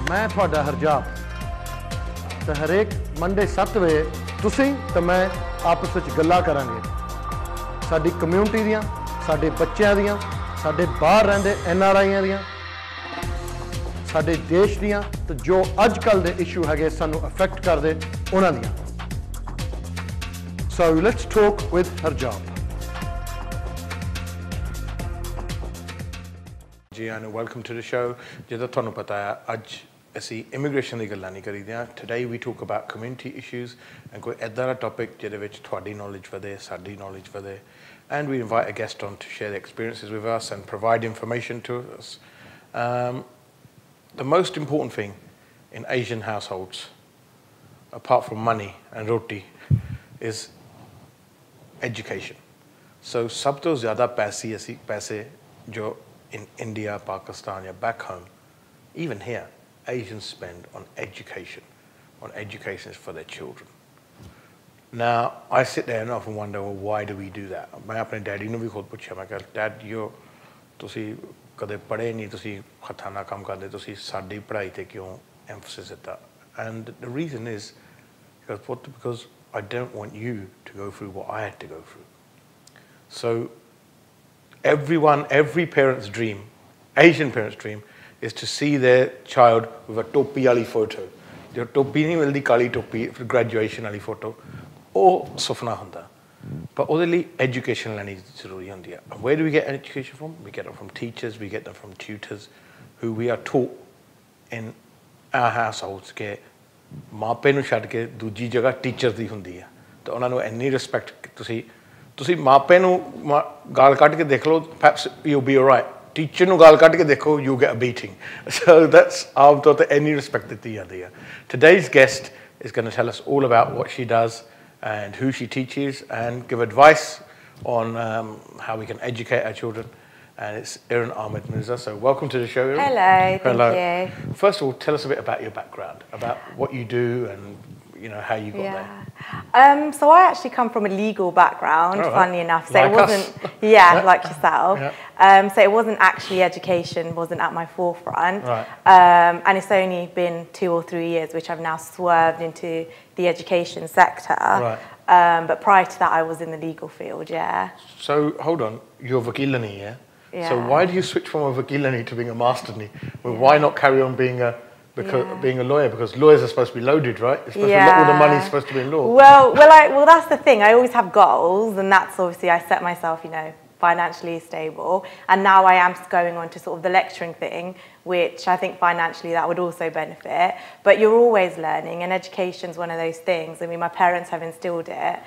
मैं थोड़ा हरजाप तो हरेक मंडे 7 बजे तुसीं तो मैं आपस में गल्लां करांगे साडी कम्यूनिटी दियां साडे बच्चों दियां साडे बाहर रहंदे NRIयां दियां साडे देश दियां तो जो अजकल दे इशू है सानू अफेक्ट करदे उन्हां दियां So let's talk with Harjap. Ji and welcome to the show. जिदा थानू पता है अज असी इमिग्रेशन की गल्लां नहीं करी दियां. Today we talk about community issues and कोई ऐदा दा टॉपिक जिहदे विच तुहाडी knowledge वधे साडी knowledge वधे and we invite a guest on to share their experiences with us and provide information to us. The most important thing in Asian households, apart from money and roti, is education. So सब तो ज़्यादा पैसे जो in India, Pakistan, or back home, even here, Asians spend on education is for their children. Now, I sit there and often wonder, well, why do we do that? मैं अपने daddy ने भी खुद पूछा मैं कहा डैड यो तुसी कदे पढ़े नहीं तुसी खताना काम करदे तुसी साडी पढ़ाई ते क्यों emphasis दिता? And the reason is because I don't want you to go through what I had to go through. So every parent's dream, Asian parent's dream, is to see their child with a topi wali photo. जो टोपी नहीं मिलती काली टोपी फिर graduation वाली photo वो सुपना होंदा पर ਉਹਦੇ ਲਈ education ਲੈਣੀ ਜ਼ਰੂਰੀ ਹੁੰਦੀ ਹੈ. Where do we get education from? We get it from teachers, we get them from tutors who we are taught in our households ਕਿ ਮਾਪੇ ਨੂੰ ਛੱਡ ਕੇ ਦੂਜੀ ਜਗ੍ਹਾ ਟੀਚਰ ਦੀ ਹੁੰਦੀ ਹੈ ਤਾਂ ਉਹਨਾਂ ਨੂੰ ਇੰਨੀ ਰਿਸਪੈਕਟ ਤੁਸੀਂ ਮਾਪੇ ਨੂੰ ਗਾਲ ਕੱਢ ਕੇ ਦੇਖ ਲਓ perhaps you'll be all right. Teacher ਨੂੰ ਗਾਲ ਕੱਢ ਕੇ ਦੇਖੋ you get a beating. So that's ਆਮ ਤੌਰ ਤੇ ਇੰਨੀ ਰਿਸਪੈਕਟ ਦਿੱਤੀ ਜਾਂਦੀ ਹੈ. Today's guest is going to tell us all about what she does and who she teaches and give advice on how we can educate our children. And it's Iran Ahmed Mirza. So welcome to the show, Iran. Hello, thank you. First of all, tell us a bit about your background, about what you do and how you got there. So I actually come from a legal background, funnily enough. So like it wasn't, like yourself. Yeah. So it wasn't actually education, wasn't at my forefront. Right. And it's only been 2 or 3 years, which I've now swerved into the education sector. Right. But prior to that, I was in the legal field, yeah. So hold on, you're Vakilani, yeah? Yeah. So why do you switch from a Vakilani to being a Masterni? Well, why not carry on being a lawyer? Because lawyers are supposed to be loaded, right? It's supposed to be, all the money's supposed to be in law. Well, that's the thing. I always have goals, and that's obviously I set myself, financially stable. And now I am going on to sort of the lecturing thing, which I think financially that would also benefit. But you're always learning, and education's one of those things. I mean, my parents have instilled it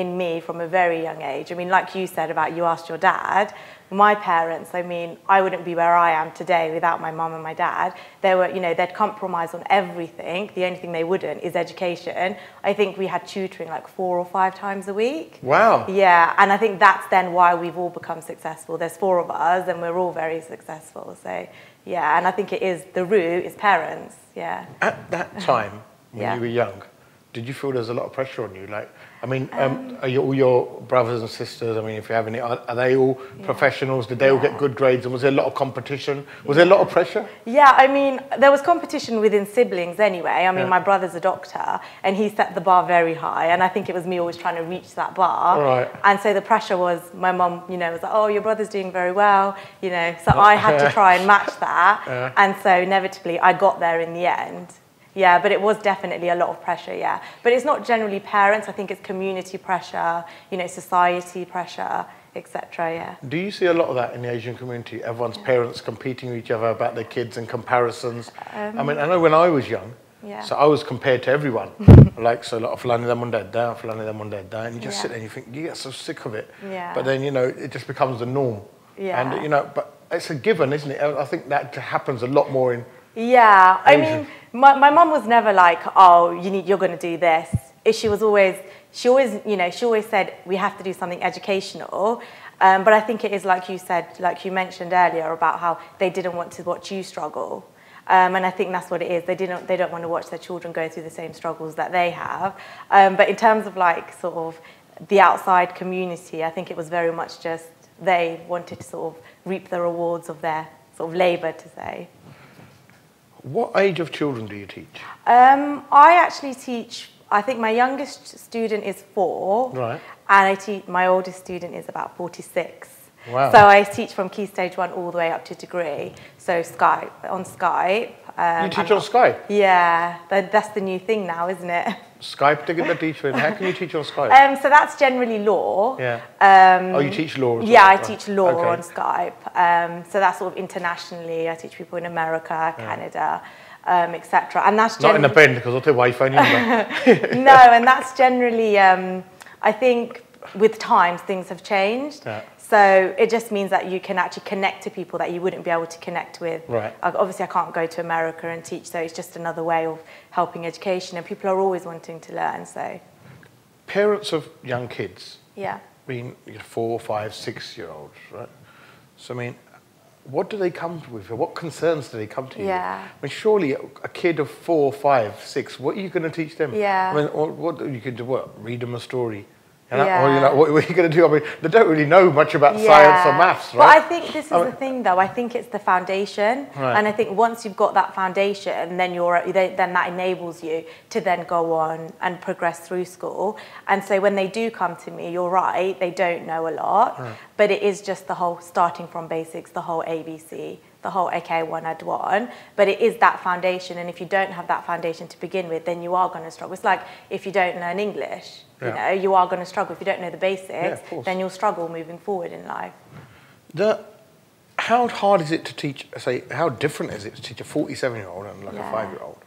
in me from a very young age. I mean, like you said about you asked your dad, my parents, I mean, I wouldn't be where I am today without my mum and my dad. They were, they'd compromise on everything. The only thing they wouldn't is education. I think we had tutoring like 4 or 5 times a week. Wow. Yeah, and I think that's then why we've all become successful. There's 4 of us and we're all very successful. So, yeah, and I think it is, the root is parents, yeah. At that time, when you were young, did you feel there's a lot of pressure on you? Like, I mean, are all your brothers and sisters, I mean, if you have any, are they all professionals? Did they all get good grades? And was there a lot of competition? Was there a lot of pressure? Yeah, I mean, there was competition within siblings anyway. I mean, my brother's a doctor and he set the bar very high. And I think it was me always trying to reach that bar. Right. And so the pressure was, my mum, was like, oh, your brother's doing very well, So I had to try and match that. And so inevitably I got there in the end. Yeah, but it was definitely a lot of pressure, yeah. But it's not generally parents. I think it's community pressure, society pressure, etc. Yeah. Do you see a lot of that in the Asian community? Everyone's parents competing with each other about their kids and comparisons. I mean, I know when I was young, so I was compared to everyone. Like, so like, fulani da munda da, fulani da munda da, and you just sit there and you think, you get so sick of it. Yeah. But then, it just becomes the norm. Yeah. And, but it's a given, isn't it? I think that happens a lot more in Yeah, I Asian. mean, my mum was never like, oh, you're going to do this. She always said we have to do something educational. But I think it is like you said, like you mentioned earlier about how they didn't want to watch you struggle. And I think that's what it is. They don't want to watch their children go through the same struggles that they have. But in terms of like sort of the outside community, I think it was very much just they wanted to sort of reap the rewards of their sort of labour, to say. What age of children do you teach? I actually teach, I think my youngest student is 4. Right. And I teach, my oldest student is about 46. Wow. So I teach from Key Stage 1 all the way up to degree. So Skype, on Skype. You teach on Skype? Yeah, that's the new thing now, isn't it? Skype to get the teacher. How can you teach on Skype? So that's generally law. Yeah. Oh, you teach law as well? Yeah, I teach law Okay. on Skype. So that's sort of internationally. I teach people in America, Canada, etc. And that's Not in the pen because I'll take Wi-Fi number. No, and that's generally. I think with times things have changed. Yeah. So it just means that you can actually connect to people that you wouldn't be able to connect with. Right. Obviously, I can't go to America and teach, so it's just another way of helping education, and people are always wanting to learn. So. Parents of young kids. Yeah. I mean, 4, 5, 6-year-olds, right? So I mean, what do they come with? What concerns do they come to you? Yeah. I mean, surely a kid of 4, 5, 6. What are you going to teach them? Yeah. I mean, or what you could do? What, read them a story? You know? Yeah. Or what are you going to do? I mean, they don't really know much about science or maths, right? But I think this is the thing, though. I think it's the foundation, Right. and I think once you've got that foundation, then then that enables you to then go on and progress through school. And so when they do come to me, you're right, they don't know a lot, but it is just the whole starting from basics, the whole ABC. The whole okay, one add one, but it is that foundation, and if you don't have that foundation to begin with, then you are going to struggle. It's like if you don't learn English, you know, you are going to struggle. If you don't know the basics, then you'll struggle moving forward in life. How hard is it to teach? Say, how different is it to teach a 47-year-old and like a 5-year-old?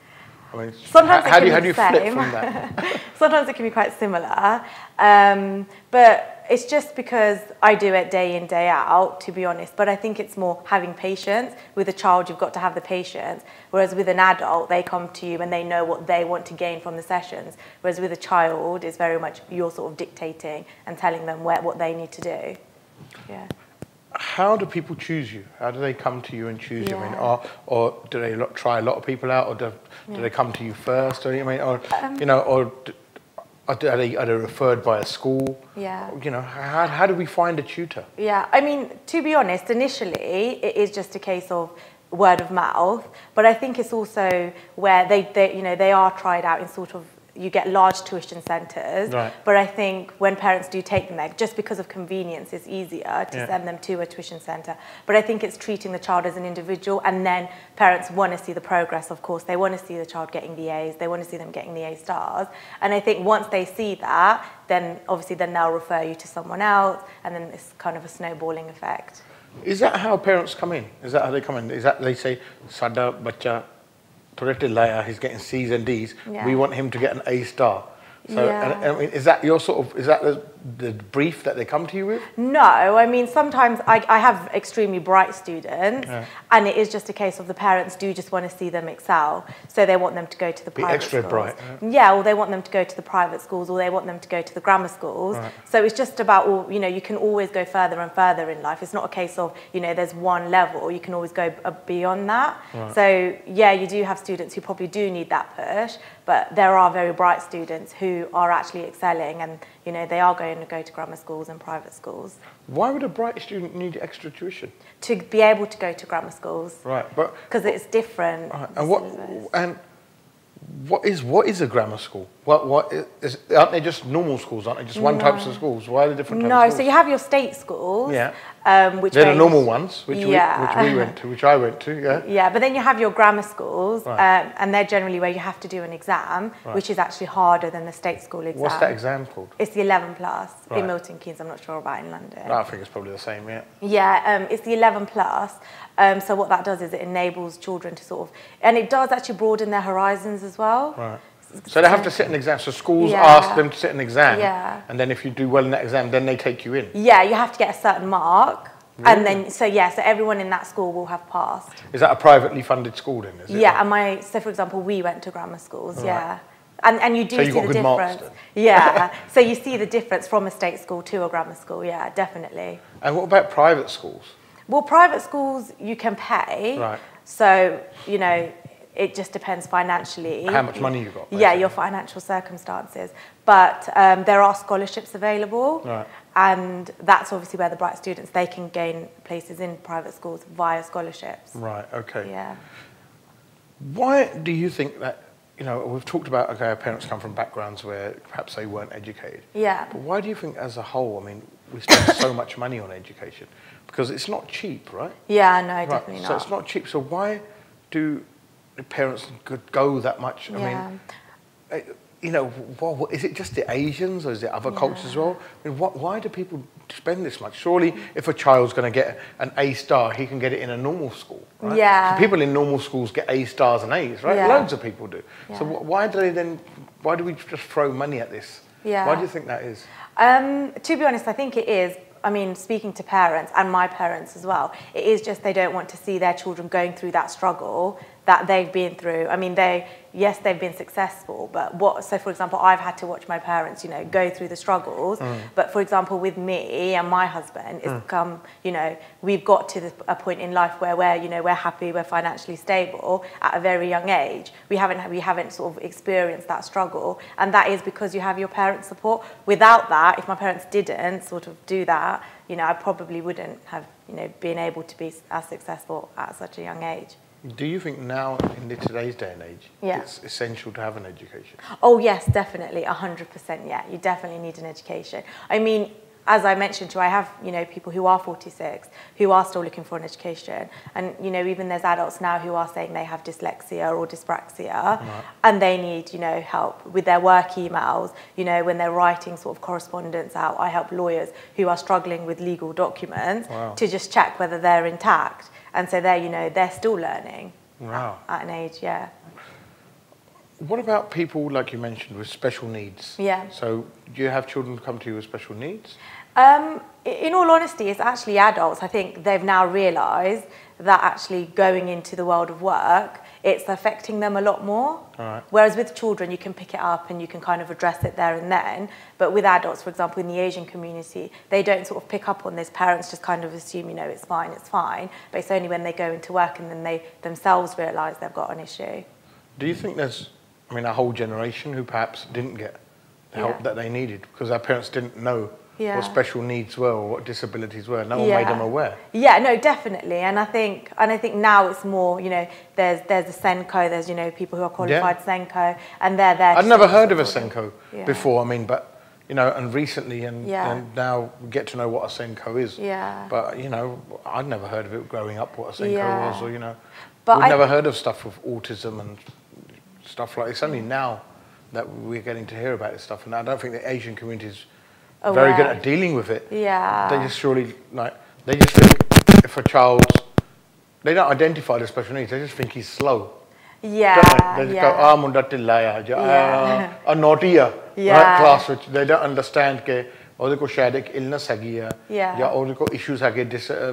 I mean, sometimes how do you flip from that? Sometimes it can be quite similar, but it's just because I do it day in, day out, to be honest. But I think it's more having patience. With a child, you've got to have the patience. Whereas with an adult, they come to you and they know what they want to gain from the sessions. Whereas with a child, it's very much you're sort of dictating and telling them what they need to do. Yeah. How do people choose you? How do they come to you and choose you? I mean, or do they try a lot of people out, or do they come to you first? Or I mean, or you know, or are they referred by a school? Yeah. You know, how do we find a tutor? Yeah, I mean, to be honest, initially it is just a case of word of mouth, but I think it's also where they are tried out in sort of, you get large tuition centres, right. But I think when parents do take them there, just because of convenience, it's easier to send them to a tuition centre. But I think it's treating the child as an individual, and then parents want to see the progress, of course. They want to see the child getting the A's, they want to see them getting the A stars. And I think once they see that, then obviously then they'll refer you to someone else, and then it's kind of a snowballing effect. Is that how parents come in? Is that how they come in? Is that they say, Sada bacha he's getting C's and D's. Yeah. We want him to get an A star. So, Yeah. and, I mean, is that your sort of, is that the brief that they come to you with? No, I mean, sometimes I have extremely bright students, and it is just a case of the parents do just want to see them excel. So they want them to go to the private extra schools. bright. Yeah, or they want them to go to the private schools, or they want them to go to the grammar schools. Right. So it's just about, you know, you can always go further and further in life. It's not a case of, you know, there's one level. You can always go beyond that. Right. So, yeah, you do have students who probably do need that push, but there are very bright students who are actually excelling, and you know they are going to go to grammar schools and private schools. Why would a bright student need extra tuition? To be able to go to grammar schools. Right, but because it's different. Right, and what is a grammar school? Aren't they just normal schools? Aren't they just one types of schools? Why are they different types of schools? No, so you have your state schools. Yeah. Which they're the normal ones, which I went to. Yeah. Yeah, but then you have your grammar schools, right. And they're generally where you have to do an exam, right. which is actually harder than the state school exam. What's that exam called? It's the 11 plus right. in Milton Keynes. I'm not sure about in London. No, I think it's probably the same. Yeah. Yeah, it's the 11 plus. So what that does is it enables children to sort of, and it does actually broaden their horizons as well. Right. So they have to sit an exam. So schools ask them to sit an exam, and then if you do well in that exam, then they take you in. Yeah, you have to get a certain mark, really? And then so everyone in that school will have passed. Is that a privately funded school then? Is it? Yeah, and so for example, we went to grammar schools. Right. Yeah, and you do see the difference. Yeah, so you see the difference from a state school to a grammar school. Yeah, definitely. And what about private schools? Well, private schools you can pay. Right. So you know. It just depends financially. How much money you got? Basically. Yeah, your financial circumstances. But there are scholarships available. Right. And that's obviously where the bright students, they can gain places in private schools via scholarships. Right, okay. Yeah. Why do you think that, you know, we've talked about, okay, our parents come from backgrounds where perhaps they weren't educated. Yeah. But why do you think as a whole, I mean, we spend so much money on education? Because it's not cheap, right? Yeah, no, Right. definitely not. So it's not cheap. So why do the parents go that much? I mean, you know, is it just the Asians or is it other cultures as well? I mean, why do people spend this much? Surely if a child's going to get an A star, he can get it in a normal school, right? Yeah. So people in normal schools get A stars and A's, right? Yeah. Loads of people do. Yeah. So why do we just throw money at this? Yeah. Why do you think that is? To be honest, I think it is. I mean, speaking to parents and my parents as well, it is just they don't want to see their children going through that struggle that they've been through. I mean, yes, they've been successful, but so for example, I've had to watch my parents, you know, go through the struggles. But for example, with me and my husband, it's come, you know, we've got to a point in life where we're happy, we're financially stable at a very young age. We haven't sort of experienced that struggle, and that is because you have your parents' support. Without that, if my parents didn't sort of do that, you know, I probably wouldn't have, you know, been able to be as successful at such a young age. Do you think now, in today's day and age, Yeah. it's essential to have an education? Oh yes, definitely, 100%. Yeah, you definitely need an education. I mean, as I mentioned to you, I have, you know, people who are 46 who are still looking for an education, and you know, even there's adults now who are saying they have dyslexia or dyspraxia, and they need, you know, help with their work emails. You know, when they're writing sort of correspondence out, I help lawyers who are struggling with legal documents to just check whether they're intact. And so they're still learning at an age, yeah. What about people, like you mentioned, with special needs? Yeah. So do you have children come to you with special needs? In all honesty, it's actually adults. I think they've now realised that actually going into the world of work, it's affecting them a lot more. Whereas with children, you can pick it up and you can kind of address it there and then. But with adults, for example, in the Asian community, they don't sort of pick up on this. Parents just kind of assume, you know, it's fine. But it's only when they go into work and then they themselves realise they've got an issue. Do you think there's, I mean, a whole generation who perhaps didn't get the help that they needed because our parents didn't know what special needs were or what disabilities were? No one made them aware. Yeah, no, definitely. And I think now it's more, you know, there's a Senko, there's, you know, people who are qualified Senko, and they're there. I'd never heard of a Senko before. I mean, but you know, and recently and now we get to know what a Senko is. Yeah. But you know, I'd never heard of it growing up. What a Senko was, or you know, but we've never heard of stuff with autism and stuff like. It's only now that we're getting to hear about this stuff, and I don't think the Asian community is very good at dealing with it. Yeah. They just surely they just think if a child's, they don't identify the special needs. They just think he's slow. Yeah. They just go, munda tillaya, a naughty right class, which they don't understand that ਉਹਦੇ ਕੋਲ ਸ਼ਾਇਦ ਇੱਕ illness ਹੈਗੀ ਆ ਜਾਂ ਉਹਦੇ ਕੋਲ issues ਹੈਗੇ,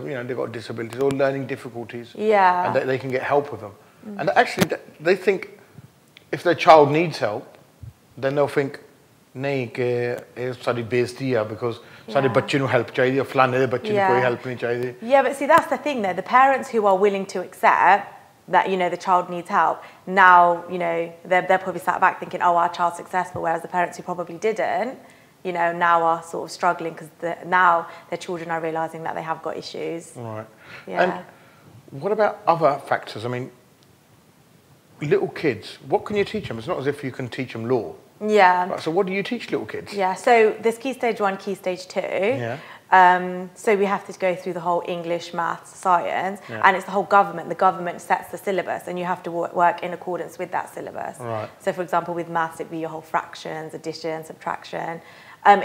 you know, they've got disabilities or learning difficulties, and they can get help with them. And actually they think if their child needs help, then they'll think ਨਹੀਂ ਕਿ ਇਹ ਸਾਡੀ ਬੇਇੱਜ਼ਤੀ ਆ because ਸਾਡੇ ਬੱਚੇ ਨੂੰ help ਚਾਹੀਦੀ ਆ, ਫਲਾਣੇ ਦੇ ਬੱਚੇ ਨੂੰ ਕੋਈ help ਨਹੀਂ ਚਾਹੀਦੀ. Yeah, but see, that's the thing though. The parents who are willing to accept that, you know, the child needs help, now, you know, they're probably sat back thinking, oh, our child's successful, whereas the parents who probably didn't, you know, now are sort of struggling because now their children are realising that they have got issues. Right. Yeah. And what about other factors? I mean, little kids, what can you teach them? It's not as if you can teach them law. Yeah. Right, so what do you teach little kids? Yeah, so there's Key Stage 1, Key Stage 2. Yeah. So we have to go through the whole English, maths, science, and it's the whole government. The government sets the syllabus and you have to work in accordance with that syllabus. Right. So for example, with maths, it'd be your whole fractions, addition, subtraction,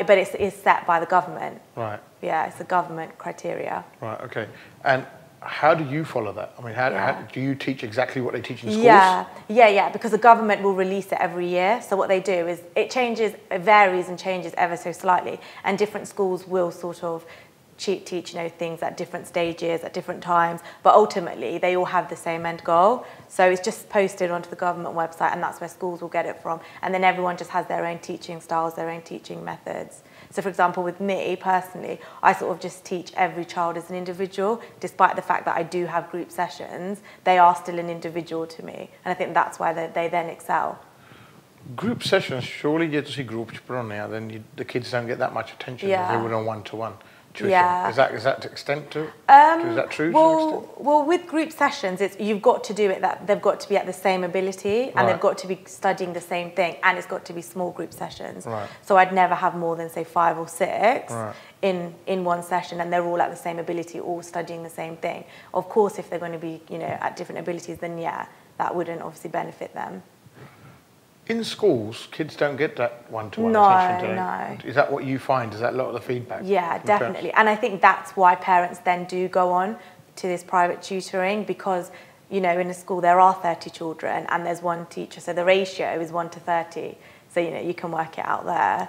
but it's set by the government. Right. Yeah, it's the government criteria. Right, okay. And how do you follow that? I mean, how do you teach exactly what they teach in schools? Yeah, because the government will release it every year. So what they do is it varies and changes ever so slightly, and different schools will sort of teach, you know, things at different stages, at different times, but ultimately they all have the same end goal. So it's just posted onto the government website, and that's where schools will get it from. And then everyone just has their own teaching styles, their own teaching methods. So for example, with me personally, I sort of just teach every child as an individual, despite the fact that I do have group sessions, they are still an individual to me. And I think that's why they then excel. Group sessions, surely you see groups, then the kids don't get that much attention as they would on one-to-one. tuition. Yeah. Is that to extent to? Is that true? To an extent? Well, with group sessions, you've got to do it that they've got to be at the same ability, and they've got to be studying the same thing, and it's got to be small group sessions. Right. So I'd never have more than say 5 or 6 in one session, and they're all at the same ability, all studying the same thing. Of course, if they're going to be at different abilities, then that wouldn't obviously benefit them. In schools, kids don't get that one-to-one No, attention, do they? no. Is that what you find? Is that a lot of the feedback? Yeah, from definitely. parents? And I think that's why parents then do go on to this private tutoring, because, in a school there are 30 children and there's one teacher. So the ratio is 1 to 30. So, you can work it out there.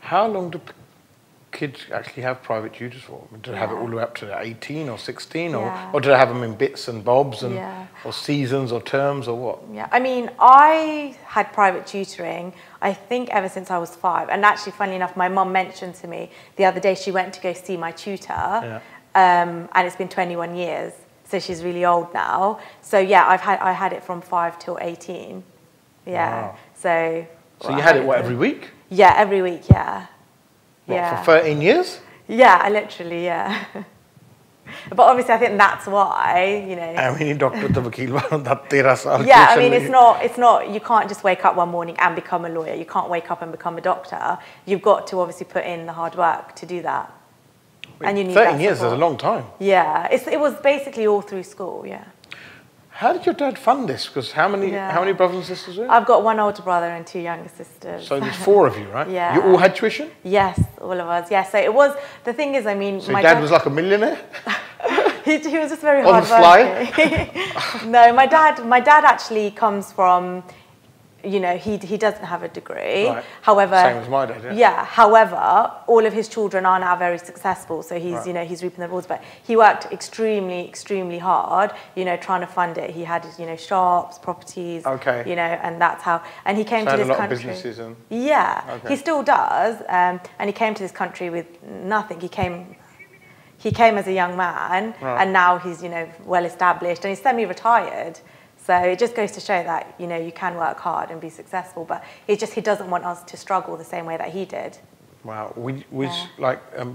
How long do kids actually have private tutors for? I mean, do they have it all the way up to 18 or 16? Or do they have them in bits and bobs and or seasons or terms or what? Yeah, I mean, I had private tutoring, I think ever since I was 5. And actually, funnily enough, my mum mentioned to me the other day she went to go see my tutor, and it's been 21 years. So she's really old now. So yeah, I had it from 5 till 18. Yeah. Wow. So you had it every week? Yeah, every week, yeah. What, for 13 years? Yeah, I literally, yeah. But obviously I think that's why, I mean, doctor to vakeel that 13 saal. Yeah, I mean, it's not, you can't just wake up one morning and become a lawyer. You can't wake up and become a doctor. You've got to obviously put in the hard work to do that. And you need 13 that years is support. a long time. Yeah, it was basically all through school, yeah. How did your dad fund this? Because how many brothers and sisters are there? I've got one older brother and 2 younger sisters. So there's 4 of you, right? Yeah. You all had tuition? Yes, all of us. Yeah, so it was, the thing is, I mean, so my dad was like a millionaire? he was just very On hard working. No, my dad actually comes from, he doesn't have a degree. Right. However, same as my dad. Yeah. However, all of his children are now very successful. So he's, he's reaping the rewards. But he worked extremely, extremely hard. Trying to fund it. He had, shops, properties. Okay. And that's how. And he came to this a lot country. of businesses and. Yeah. Okay. He still does. And he came to this country with nothing. He came as a young man, and now he's, well established, and he's semi-retired. So it just goes to show that, you can work hard and be successful, but he doesn't want us to struggle the same way that he did. Wow. Was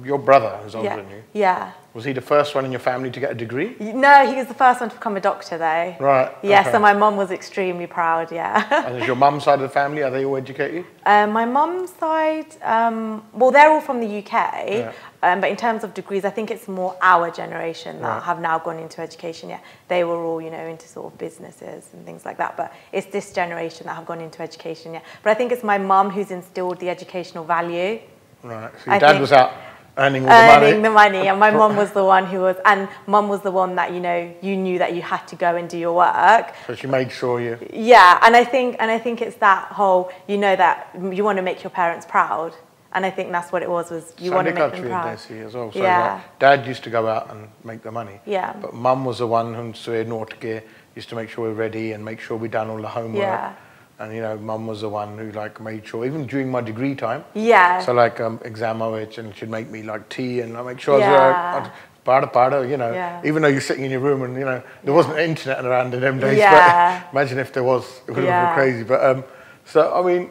your brother, who's older than you? Yeah. Was he the first one in your family to get a degree? No, he was the first one to become a doctor, though. Right. Yeah, okay. So my mum was extremely proud, yeah. And is your mum's side of the family, are they all educated? My mum's side, well, they're all from the UK, but in terms of degrees, I think it's more our generation that have now gone into education. Yeah, they were all, into sort of businesses and things like that, but it's this generation that have gone into education, yeah. But I think it's my mum who's instilled the educational value. Right, so your dad was out earning all the money? Earning the money, and my mum was the one who was, and mum was the one that, you knew that you had to go and do your work. So she made sure you... Yeah, and I think it's that whole, that you want to make your parents proud. And I think that's what it was you want to make them proud. As well. So Dad used to go out and make the money. Yeah. But Mum was the one who used to make sure we're ready and make sure we'd done all the homework. Yeah. And Mum was the one who made sure, even during my degree time. Yeah. So exam which, and she'd make me tea and make sure I was pada, even though you're sitting in your room and there wasn't internet around in them days. Yeah. But imagine if there was, it would have been crazy. But so I mean,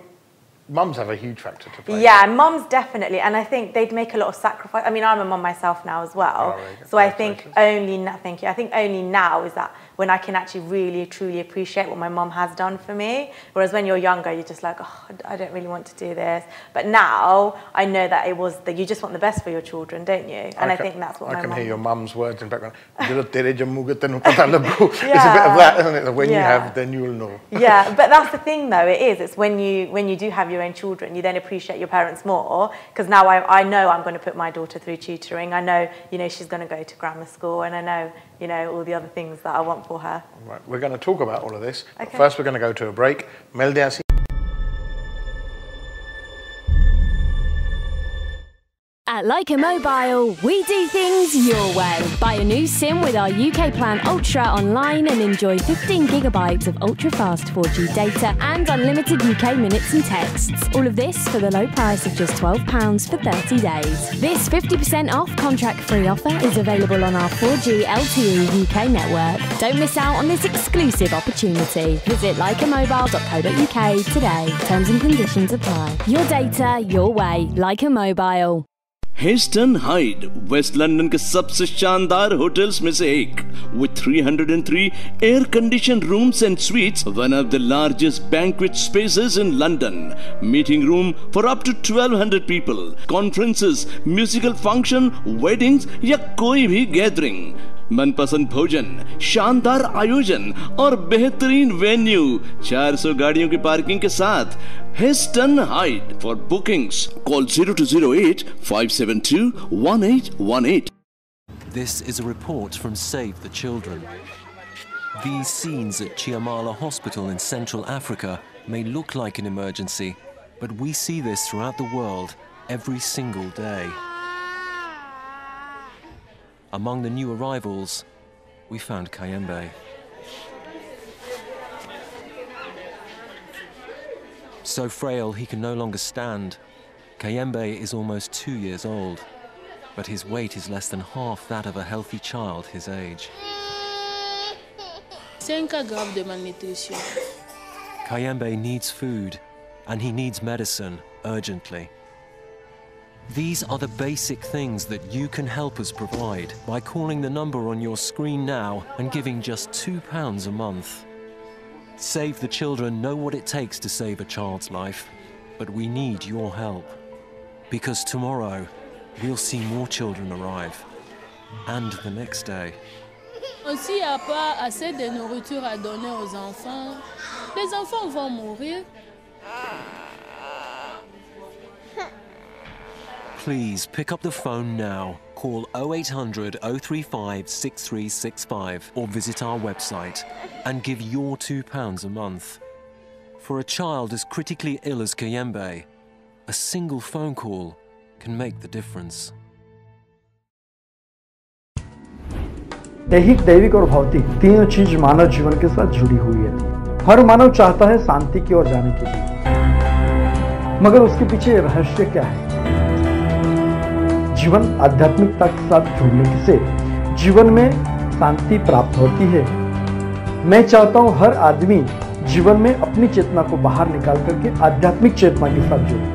mums have a huge factor to play. Yeah, mums definitely, and I think they'd make a lot of sacrifice. I mean, I'm a mum myself now as well, so I think only now is that when I can actually really truly appreciate what my mum has done for me. Whereas when you're younger, you're just like, oh, I don't really want to do this. But now I know that it was that you just want the best for your children, don't you? And I think that's what my mum. I can hear your mum's words in the background. It's a bit of that, isn't it? When you have, then you'll know. Yeah, but that's the thing, though. It is. It's when you do have your own children, you then appreciate your parents more. Because now I know I'm going to put my daughter through tutoring. I know, she's going to go to grammar school, and I know, all the other things that I want for her. Right, we're going to talk about all of this. Okay. But first, we're going to go to a break. At Leica Mobile, we do things your way. Buy a new SIM with our UK Plan Ultra online and enjoy 15 gigabytes of ultra-fast 4G data and unlimited UK minutes and texts. All of this for the low price of just £12 for 30 days. This 50% off contract-free offer is available on our 4G LTE UK network. Don't miss out on this exclusive opportunity. Visit leicamobile.co.uk today. Terms and conditions apply. Your data, your way. Leica Mobile. Heston Hyde West London के सबसे शानदार hotels में से एक, with 303 air conditioned rooms and suites, one of the largest banquet spaces in London, meeting room for up to 1200 people, conferences, musical function, weddings या कोई भी gathering, मनपसंद भोजन, शानदार आयोजन और बेहतरीन वेन्यू, 400 गाड़ियों की पार्किंग के साथ hasten hide. For bookings call 0208 572 1818। This is a report from Save the Children. These scenes at Chiamala Hospital in Central Africa may look like an emergency, but we see this throughout the world every single day. Among the new arrivals, we found Kayembe. So frail he can no longer stand, Kayembe is almost 2 years old, but his weight is less than half that of a healthy child his age. 5 cas graves de malnutrition. Kayembe needs food, and he needs medicine urgently. These are the basic things that you can help us provide by calling the number on your screen now and giving just £2 a month. Save the Children know what it takes to save a child's life, but we need your help. Because tomorrow, we'll see more children arrive. And the next day. S'il n'y a pas assez de nourriture à donner aux enfants, les enfants vont mourir. Please pick up the phone now. Call 0800 035 6365 or visit our website and give your £2 a month. For a child as critically ill as Kayembe, a single phone call can make the difference. दैहिक, दैविक और भौतिक तीनों चीज मानव जीवन के साथ जुड़ी हुई है। हर मानव चाहता है शांति की ओर जाने के लिए, मगर उसके पीछे रहस्य क्या है? जीवन आध्यात्मिकता के साथ जुड़ने से जीवन में शांति प्राप्त होती है। मैं चाहता हूं हर आदमी जीवन में अपनी चेतना को बाहर निकाल करके आध्यात्मिक चेतना के साथ जुड़े।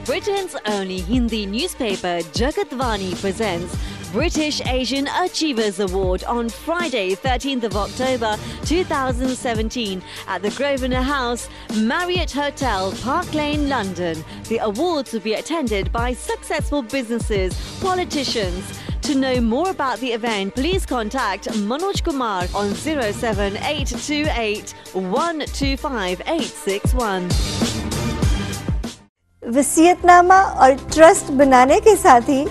Britain's only Hindi newspaper Jagatwani presents British Asian Achievers Award on Friday, 13th of October 2017 at the Grosvenor House, Marriott Hotel, Park Lane, London. The awards will be attended by successful businesses, politicians. To know more about the event, please contact Manoj Kumar on 07828 125 861. वसीयतनामा और trust बनाने के साथ ही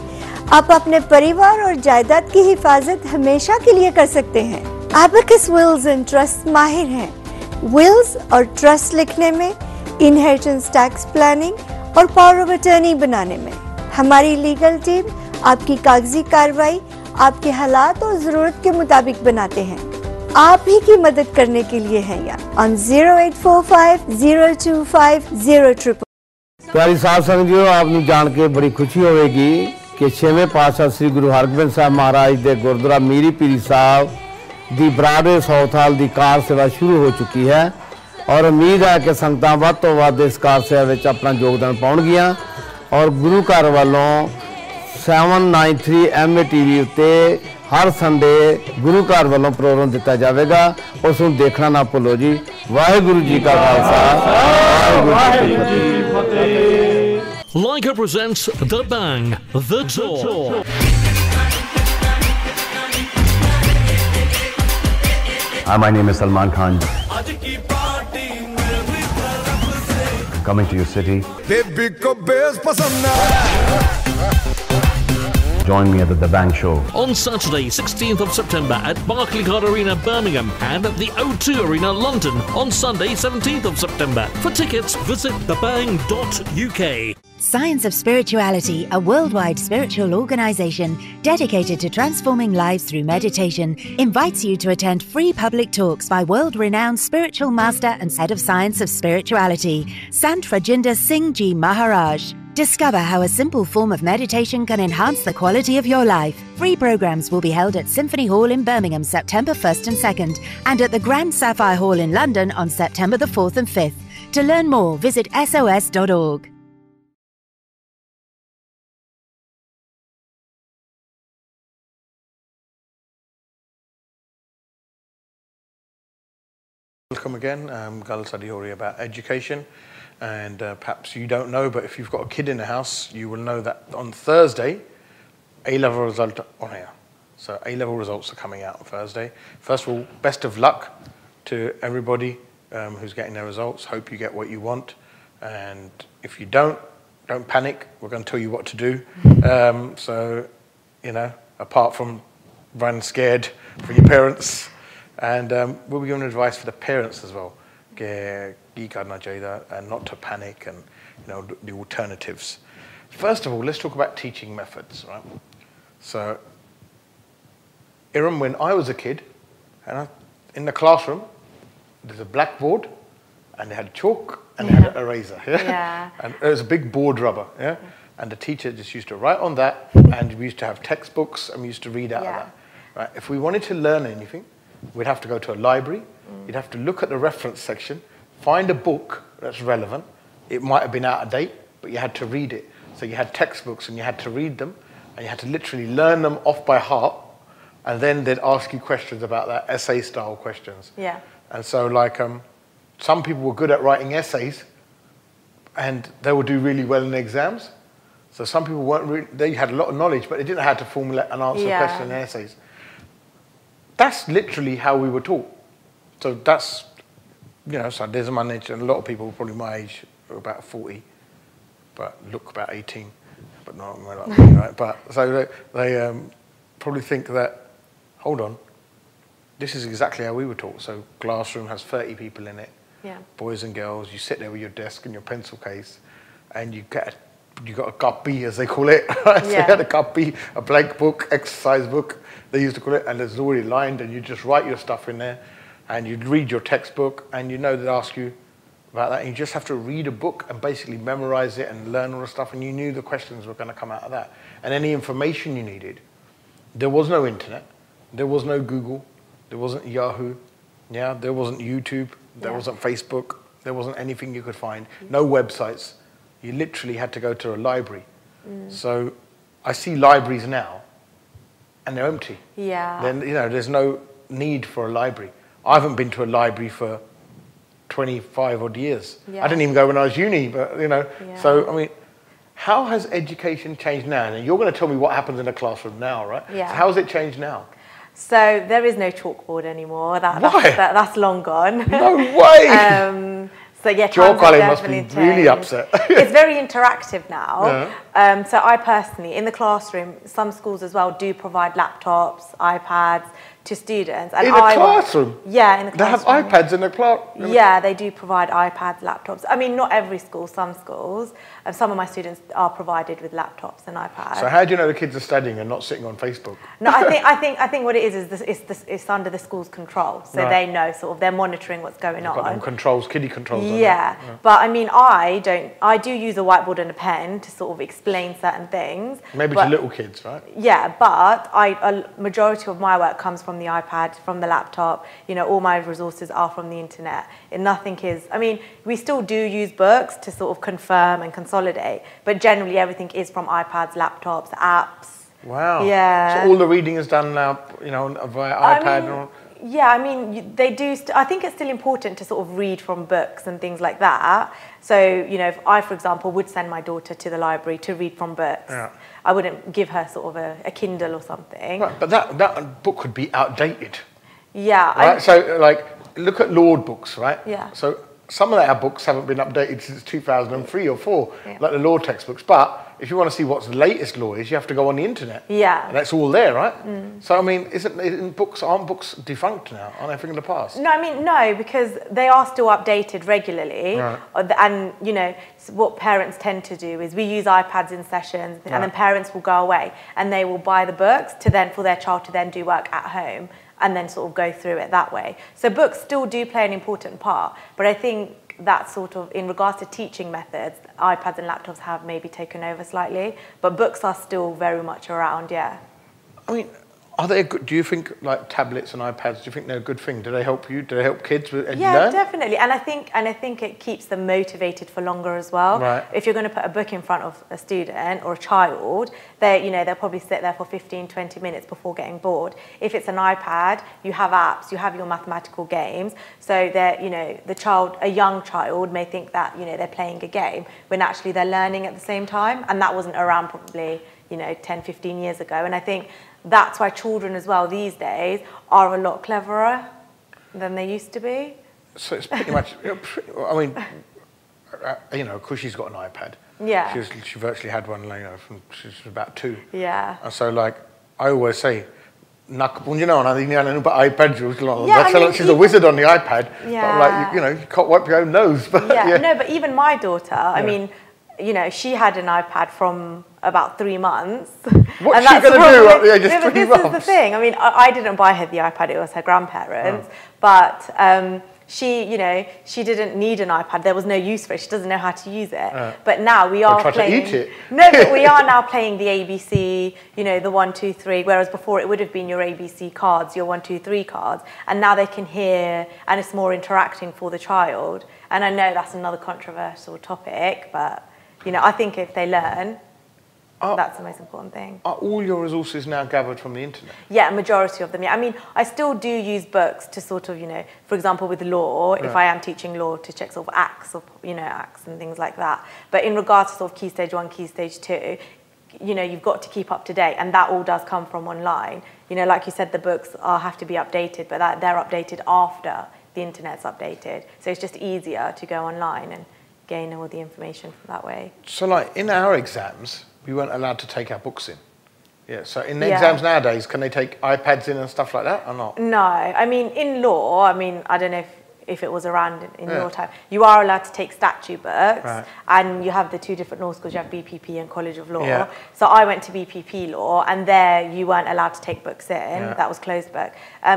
आप अपने परिवार और जायदाद की हिफाजत हमेशा के लिए कर सकते हैं। एबेकस विल्स एंड ट्रस्ट माहिर हैं। विल्स और ट्रस्ट लिखने में, इनहेरिटेंस टैक्स प्लानिंग और पावर ऑफ अटर्नी बनाने में। हमारी लीगल टीम आपकी कागजी कार्रवाई आपके हालात और जरूरत के मुताबिक बनाते हैं। आप ही की मदद करने के लिए हैं यहाँ on 0845 025 000। प्यारी साध संगत जी, आपने जान के बड़ी खुशी होगी कि 6वें पातशाह श्री गुरु हरगोबिंद साहब महाराज के गुरुद्वारा मीरी पीरी साहब दी बराबर 100 साल की कार सेवा शुरू हो चुकी है और उम्मीद है कि संगतां वध तो वध इस कार सेवा में अपना योगदान पाउणगियां और गुरु घर वालों 793 MA TV उत्ते हर संडे गुरु घर वालों प्रोग्राम दिता जाएगा, उसनूं देखना ना भुल्लो जी। वाहिगुरु जी का खालसा, वाहिगुरू जी की फतेह। Leica presents The Bang, The Tour. Hi, my name is Salman Khan. Coming to your city. Join me at the Bang Show. On Saturday, 16th of September at Barclaycard Arena, Birmingham, and at the O2 Arena, London, on Sunday, 17th of September. For tickets, visit thebang.uk. Science of Spirituality, a worldwide spiritual organization dedicated to transforming lives through meditation, invites you to attend free public talks by world-renowned spiritual master and head of Science of Spirituality, Sant Rajinder Singh Ji Maharaj. Discover how a simple form of meditation can enhance the quality of your life. Free programs will be held at Symphony Hall in Birmingham, September 1st and 2nd, and at the Grand Sapphire Hall in London on September the 4th and 5th. To learn more, visit sos.org. Welcome again. Gal Sadi ho rahi hai about education, and perhaps you don't know, but if you've got a kid in the house, you will know that on Thursday, A-level result on air. So A-level results are coming out on Thursday. First of all, best of luck to everybody who's getting their results. Hope you get what you want, and if you don't panic. We're going to tell you what to do. So, you know, apart from running scared for your parents. And we'll be giving advice for the parents as well. And not to panic, and you know, the alternatives. First of all, let's talk about teaching methods, right? So, Iram, when I was a kid, and in the classroom, there's a blackboard, and they had chalk, and they had an eraser. Yeah? And it was a big board rubber. Yeah. And the teacher just used to write on that, and we used to have textbooks, and we used to read out of that. Right? If we wanted to learn anything, we'd have to go to a library. You'd have to look at the reference section, find a book that's relevant. It might have been out of date, but you had to read it. So you had textbooks, and you had to read them, and you had to literally learn them off by heart, and then they'd ask you questions about that, essay-style questions. Yeah. And so, like, some people were good at writing essays, and they would do really well in the exams. So some people weren't they had a lot of knowledge, but they didn't know how to formulate and answer questions in essays. That's literally how we were taught. So that's, you know, so there's my nature. And a lot of people, probably my age, are about 40, but look about 18, but not like me, right? But so they probably think that, hold on, this is exactly how we were taught. So classroom has 30 people in it, boys and girls. You sit there with your desk and your pencil case, and you got a copy, as they call it. Right? So you had a copy, a blank book, exercise book, they used to call it, and it's already lined, and you just write your stuff in there, and you'd read your textbook, and you know they'd ask you about that, and you just have to read a book and basically memorize it and learn all the stuff, and you knew the questions were going to come out of that. And any information you needed, there was no internet, there was no Google, there wasn't Yahoo, there wasn't YouTube, there wasn't Facebook, there wasn't anything you could find, no websites. You literally had to go to a library. So I see libraries now, and they're empty. Then, you know, there's no need for a library. I haven't been to a library for 25 odd years. I didn't even go when I was uni, but, you know. So, I mean, how has education changed now? And you're going to tell me what happens in a classroom now, right? So how has it changed now? So there is no chalkboard anymore. Why? That's long gone. No way! So yeah, Your colleague must be really upset. It's very interactive now. So I personally, in the classroom, some schools as well do provide laptops, iPads to students. And in the classroom? Yeah, in the classroom. They have iPads in the classroom? Yeah, they do provide iPads, laptops. I mean, not every school, some schools. Some of my students are provided with laptops and iPads. So how do you know the kids are studying and not sitting on Facebook? No, I think what it is it's under the school's control. So they know, sort of, they're monitoring what's going on. Got them controls, kiddie controls. But I mean, I do use a whiteboard and a pen to sort of explain certain things. Maybe to little kids, right? Yeah, but a majority of my work comes from the iPad, from the laptop. You know, all my resources are from the internet. And nothing is, I mean, we still do use books to sort of confirm and consolidate, but generally everything is from iPads, laptops, apps. Wow. Yeah. So all the reading is done now, you know, via iPad? Yeah, I mean, they do. I think it's still important to sort of read from books and things like that. So, you know, if I, for example, would send my daughter to the library to read from books, I wouldn't give her sort of a Kindle or something. Right, but that book could be outdated. Yeah. Right? So, like, look at Lord books, right? Yeah. So some of our books haven't been updated since 2003 or 4, like the law textbooks. But if you want to see what's the latest law is, you have to go on the internet. Yeah. And that's all there, right? So, I mean, aren't books defunct now? Aren't they from the past? No, I mean, no, because they are still updated regularly. Right. And, you know, what parents tend to do is we use iPads in sessions, and then parents will go away and they will buy the books for their child to then do work at home, and then sort of go through it that way. So books still do play an important part, but I think that sort of, in regards to teaching methods, iPads and laptops have maybe taken over slightly, but books are still very much around, I mean, Are they good? Do you think like tablets and iPads? Do you think they're a good thing? Do they help you? Do they help kids with Yeah, learn? definitely. And I think it keeps them motivated for longer as well. Right. If you're going to put a book in front of a student or a child, they'll probably sit there for 15, 20 minutes before getting bored. If it's an iPad, you have apps, you have your mathematical games. So a young child may think that they're playing a game when actually they're learning at the same time, and that wasn't around probably 10, 15 years ago. And I think that's why children as well these days are a lot cleverer than they used to be. So it's pretty much, I mean, of course she's got an iPad. Yeah. She virtually had one, from she was about 2. Yeah. And so, I always say, nak pun iPad, she's a wizard on the iPad. Yeah. But you can't wipe your own nose. But yeah. No, but even my daughter, I mean, she had an iPad from about 3 months. What's she going to do at the age of 3 months? This is the thing. I mean, I didn't buy her the iPad, it was her grandparents. But she didn't need an iPad. There was no use for it. She doesn't know how to use it. But now we are playing. To eat it. No, but we are now playing the ABC, the 1, 2, 3, whereas before it would have been your ABC cards, your 1, 2, 3 cards. And now they can hear, and it's more interacting for the child. And I know that's another controversial topic, but I think if they learn, that's the most important thing. Are all your resources now gathered from the internet? Yeah, a majority of them. Yeah, I mean, I still do use books to sort of, for example, with law, if I am teaching law, to check sort of acts or acts and things like that. But in regards to sort of Key Stage 1, Key Stage 2, you've got to keep up to date, and that all does come from online. Like you said, the books have to be updated, but they're updated after the internet's updated. So it's just easier to go online and gain all the information from that way. So in our exams, we weren't allowed to take our books in. Yeah, so in the exams nowadays, can they take iPads in and stuff like that or not? No, I mean, in law, I don't know if it was around in your time, you are allowed to take statute books, and you have the 2 different law schools, you have BPP and College of Law. Yeah. So I went to BPP Law, and there you weren't allowed to take books in, that was closed book.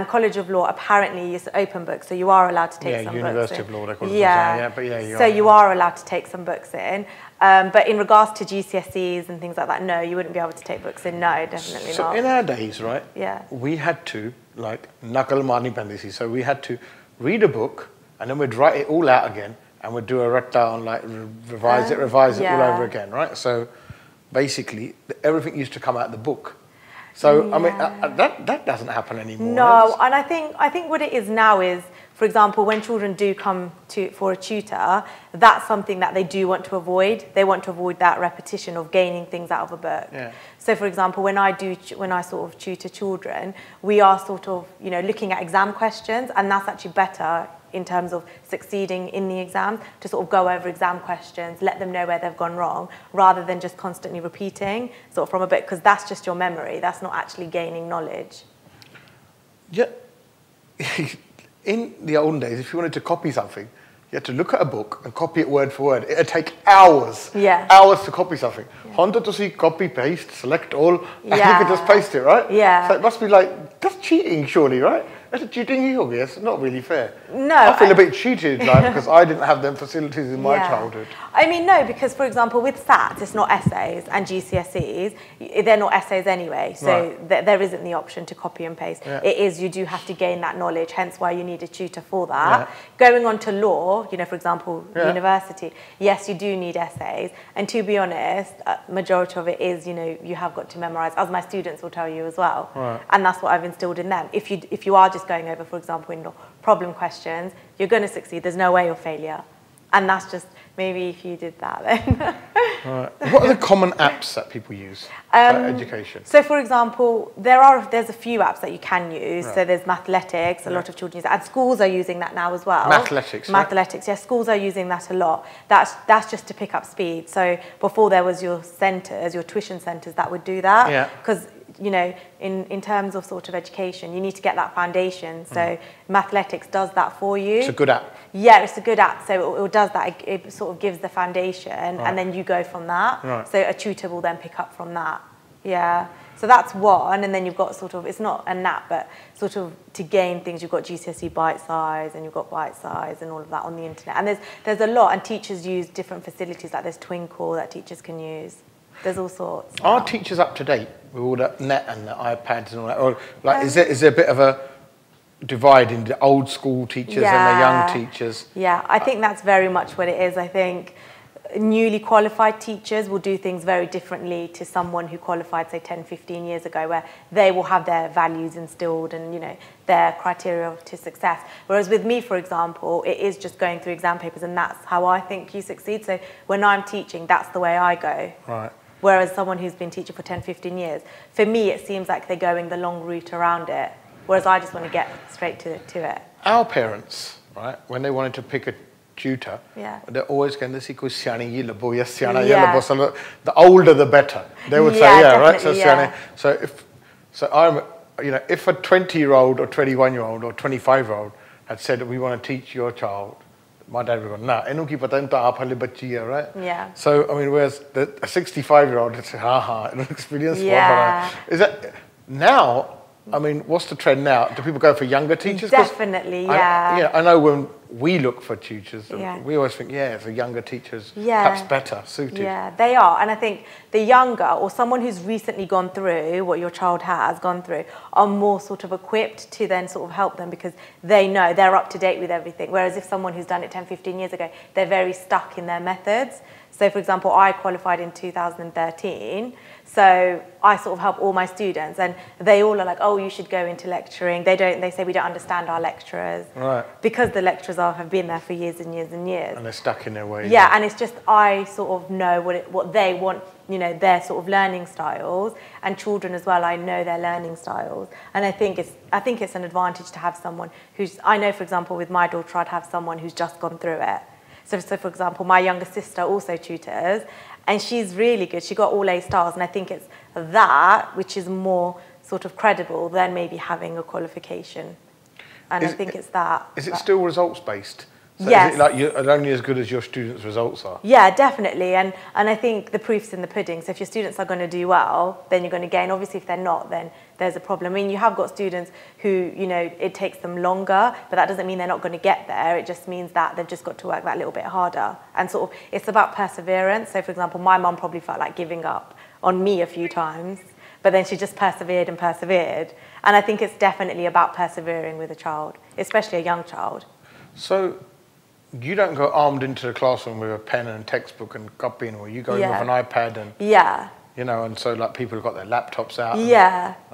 College of Law apparently is open book, so you are allowed to take some books in. University of Law, they call it. So you are allowed to take some books in. But in regards to GCSEs and things like that, no, you wouldn't be able to take books in. No, definitely not. So in our days, right? Yeah. We had to nakal marni pendi si. So we had to read a book and then we'd write it all out again and we'd do a rundown, revise it all over again, right? So basically, everything used to come out of the book. So I mean, that doesn't happen anymore. No, and I think what it is now is, for example, when children do come for a tutor, that's something that they do want to avoid. They want to avoid that repetition of gaining things out of a book. Yeah. So, for example, when I sort of tutor children, we are sort of looking at exam questions, and that's actually better in terms of succeeding in the exam, to sort of go over exam questions, let them know where they've gone wrong, rather than just constantly repeating sort of from a book, because that's just your memory. That's not actually gaining knowledge. Yeah. In the olden days, if you wanted to copy something, you had to look at a book and copy it word for word. It would take hours, hours to copy something. Honda to see, copy, paste, select all, and you could just paste it, right? Yeah. So it must be that's cheating, surely, right? That's cheating, it's not really fair. No. I feel a bit cheated, because I didn't have them facilities in my childhood. I mean, no, because, for example, with SATs, it's not essays, and GCSEs, they're not essays anyway, so there isn't the option to copy and paste. Yeah. It is, you do have to gain that knowledge, hence why you need a tutor for that. Yeah. Going on to law, for example, university, yes, you do need essays, and to be honest, majority of it is, you have got to memorise, as my students will tell you as well. Right. And that's what I've instilled in them. If you are just going over, for example, in problem questions, you're going to succeed. There's no way of failure. And that's just, maybe if you did that then. Right. What are the common apps that people use for education? So, for example, there's a few apps that you can use. Right. So there's Mathletics, a lot of children use that. And schools are using that now as well. Mathletics, yes, schools are using that a lot. That's just to pick up speed. So before there was your centres, your tuition centres that would do that. Because in terms of sort of education, you need to get that foundation. So Mathletics does that for you. It's a good app. Yeah, it's a good app. So it does that. It sort of gives the foundation, and then you go from that. Right. So a tutor will then pick up from that. Yeah. So that's one, and then you've got sort of, it's not a nap, but sort of to gain things, you've got GCSE bite size, and you've got bite size, and all of that on the internet. And there's a lot, and teachers use different facilities, like there's Twinkle that teachers can use. There's all sorts. Are teachers up to date with all that net and the iPads and all that? Or like, is there a bit of a divide in the old school teachers and the young teachers? Yeah, I think that's very much what it is. I think newly qualified teachers will do things very differently to someone who qualified, say, 10, 15 years ago, where they will have their values instilled and, you know, their criteria to success. Whereas with me, for example, it is just going through exam papers, and that's how I think you succeed. So when I'm teaching, that's the way I go. Right. Whereas someone who's been teaching for 10, 15 years, for me, it seems like they're going the long route around it, whereas I just want to get straight to it. Our parents, right, when they wanted to pick a tutor, they're always going, this equals siani ye labo, yes, siana ye labo. So the older the better. They would say, right? So siani. So I'm, you know, if a 20-year-old or 21-year-old or 25-year-old had said that we want to teach your child, my dad would go, nah, inu ki pata to aap hale bachchi hai, right? Yeah. So I mean, whereas a 65-year-old would say, experience. Is that now? I mean, what's the trend now? Do people go for younger teachers? Definitely, yeah. I know when we look for tutors, we always think, for younger teachers, perhaps better suited. Yeah, they are. And I think the younger, or someone who's recently gone through what your child has gone through, are more sort of equipped to then sort of help them, because they know they're up to date with everything. Whereas if someone who's done it 10, 15 years ago, they're very stuck in their methods. So, for example, I qualified in 2013, so I sort of help all my students, and they all are like, oh, you should go into lecturing. They say we don't understand our lecturers. Right. Because the lecturers have been there for years and years and years. And they're stuck in their ways. Yeah, and it's just, I sort of know what they want, you know, their sort of learning styles, and children as well, I know their learning styles. And I think it's an advantage to have someone who's, I know, for example, with my daughter, I'd have someone who's just gone through it. So for example, my younger sister also tutors, and she's really good. She got all A stars, and I think it's that which is more sort of credible than maybe having a qualification. And I think it's that. Is it still results based? So yes. Is it like you're only as good as your students' results are? Yeah, definitely. And I think the proof's in the pudding. So if your students are going to do well, then you're going to gain. Obviously, if they're not, then there's a problem. I mean, you have got students who, you know, it takes them longer, but that doesn't mean they're not going to get there. It just means that they've just got to work that little bit harder. And sort of, it's about perseverance. So, for example, my mum probably felt like giving up on me a few times, but then she just persevered and persevered. And I think it's definitely about persevering with a child, especially a young child. So you don't go armed into the classroom with a pen and textbook and copying, or you go in with an iPad and you know, and so like people have got their laptops out and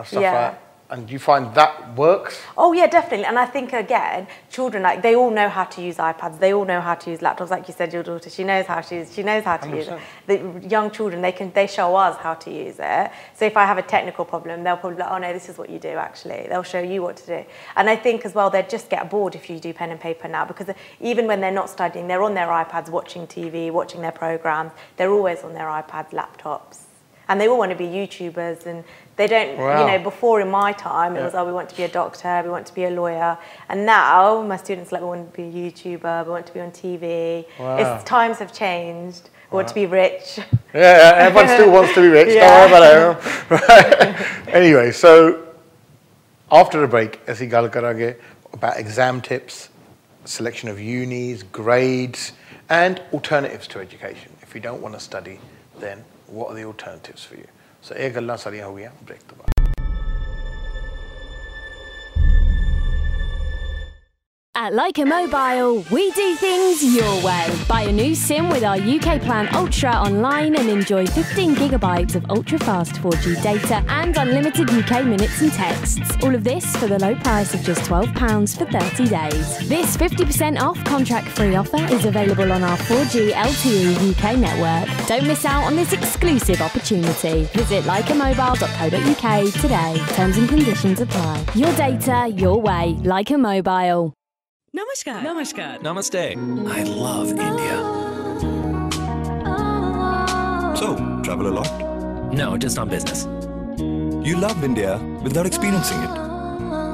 stuff like that. And do you find that works? Oh yeah, definitely. And I think again, children, like, they all know how to use iPads, they all know how to use laptops. Like you said, your daughter, she knows how to use it. The young children, they show us how to use it. So if I have a technical problem, they'll probably be like, oh no, this is what you do actually. They'll show you what to do. And I think as well, they'd just get bored if you do pen and paper now, because even when they're not studying, they're on their iPads watching TV, watching their programs. They're always on their iPads, laptops. And they all want to be YouTubers, and they don't, you know, before in my time, it was, oh, we want to be a doctor, we want to be a lawyer. And now my students like, we want to be a YouTuber, we want to be on TV. Times have changed. We want to be rich. Yeah, everyone still wants to be rich. Don't worry about it. Right. Anyway, so after the break, ਅਸੀਂ ਗੱਲ ਕਰਾਂਗੇ about exam tips, selection of unis, grades, and alternatives to education. If you don't want to study, then what are the alternatives for you? So ਇਹ ਗੱਲਾਂ ਸਾਰੀਆਂ ਹੋ ਗਈਆਂ break ਤੋਂ ਬਾਅਦ. At Leica Mobile, we do things your way. Buy a new SIM with our UK Plan Ultra online and enjoy 15 gigabytes of ultra-fast 4G data and unlimited UK minutes and texts. All of this for the low price of just £12 for 30 days. This 50% off contract-free offer is available on our 4G LTE UK network. Don't miss out on this exclusive opportunity. Visit leicamobile.co.uk today. Terms and conditions apply. Your data, your way. Leica Mobile. Namaskar. Namaskar. Namaste. I love India. So, travel a lot? No, just on business. You love India without experiencing it.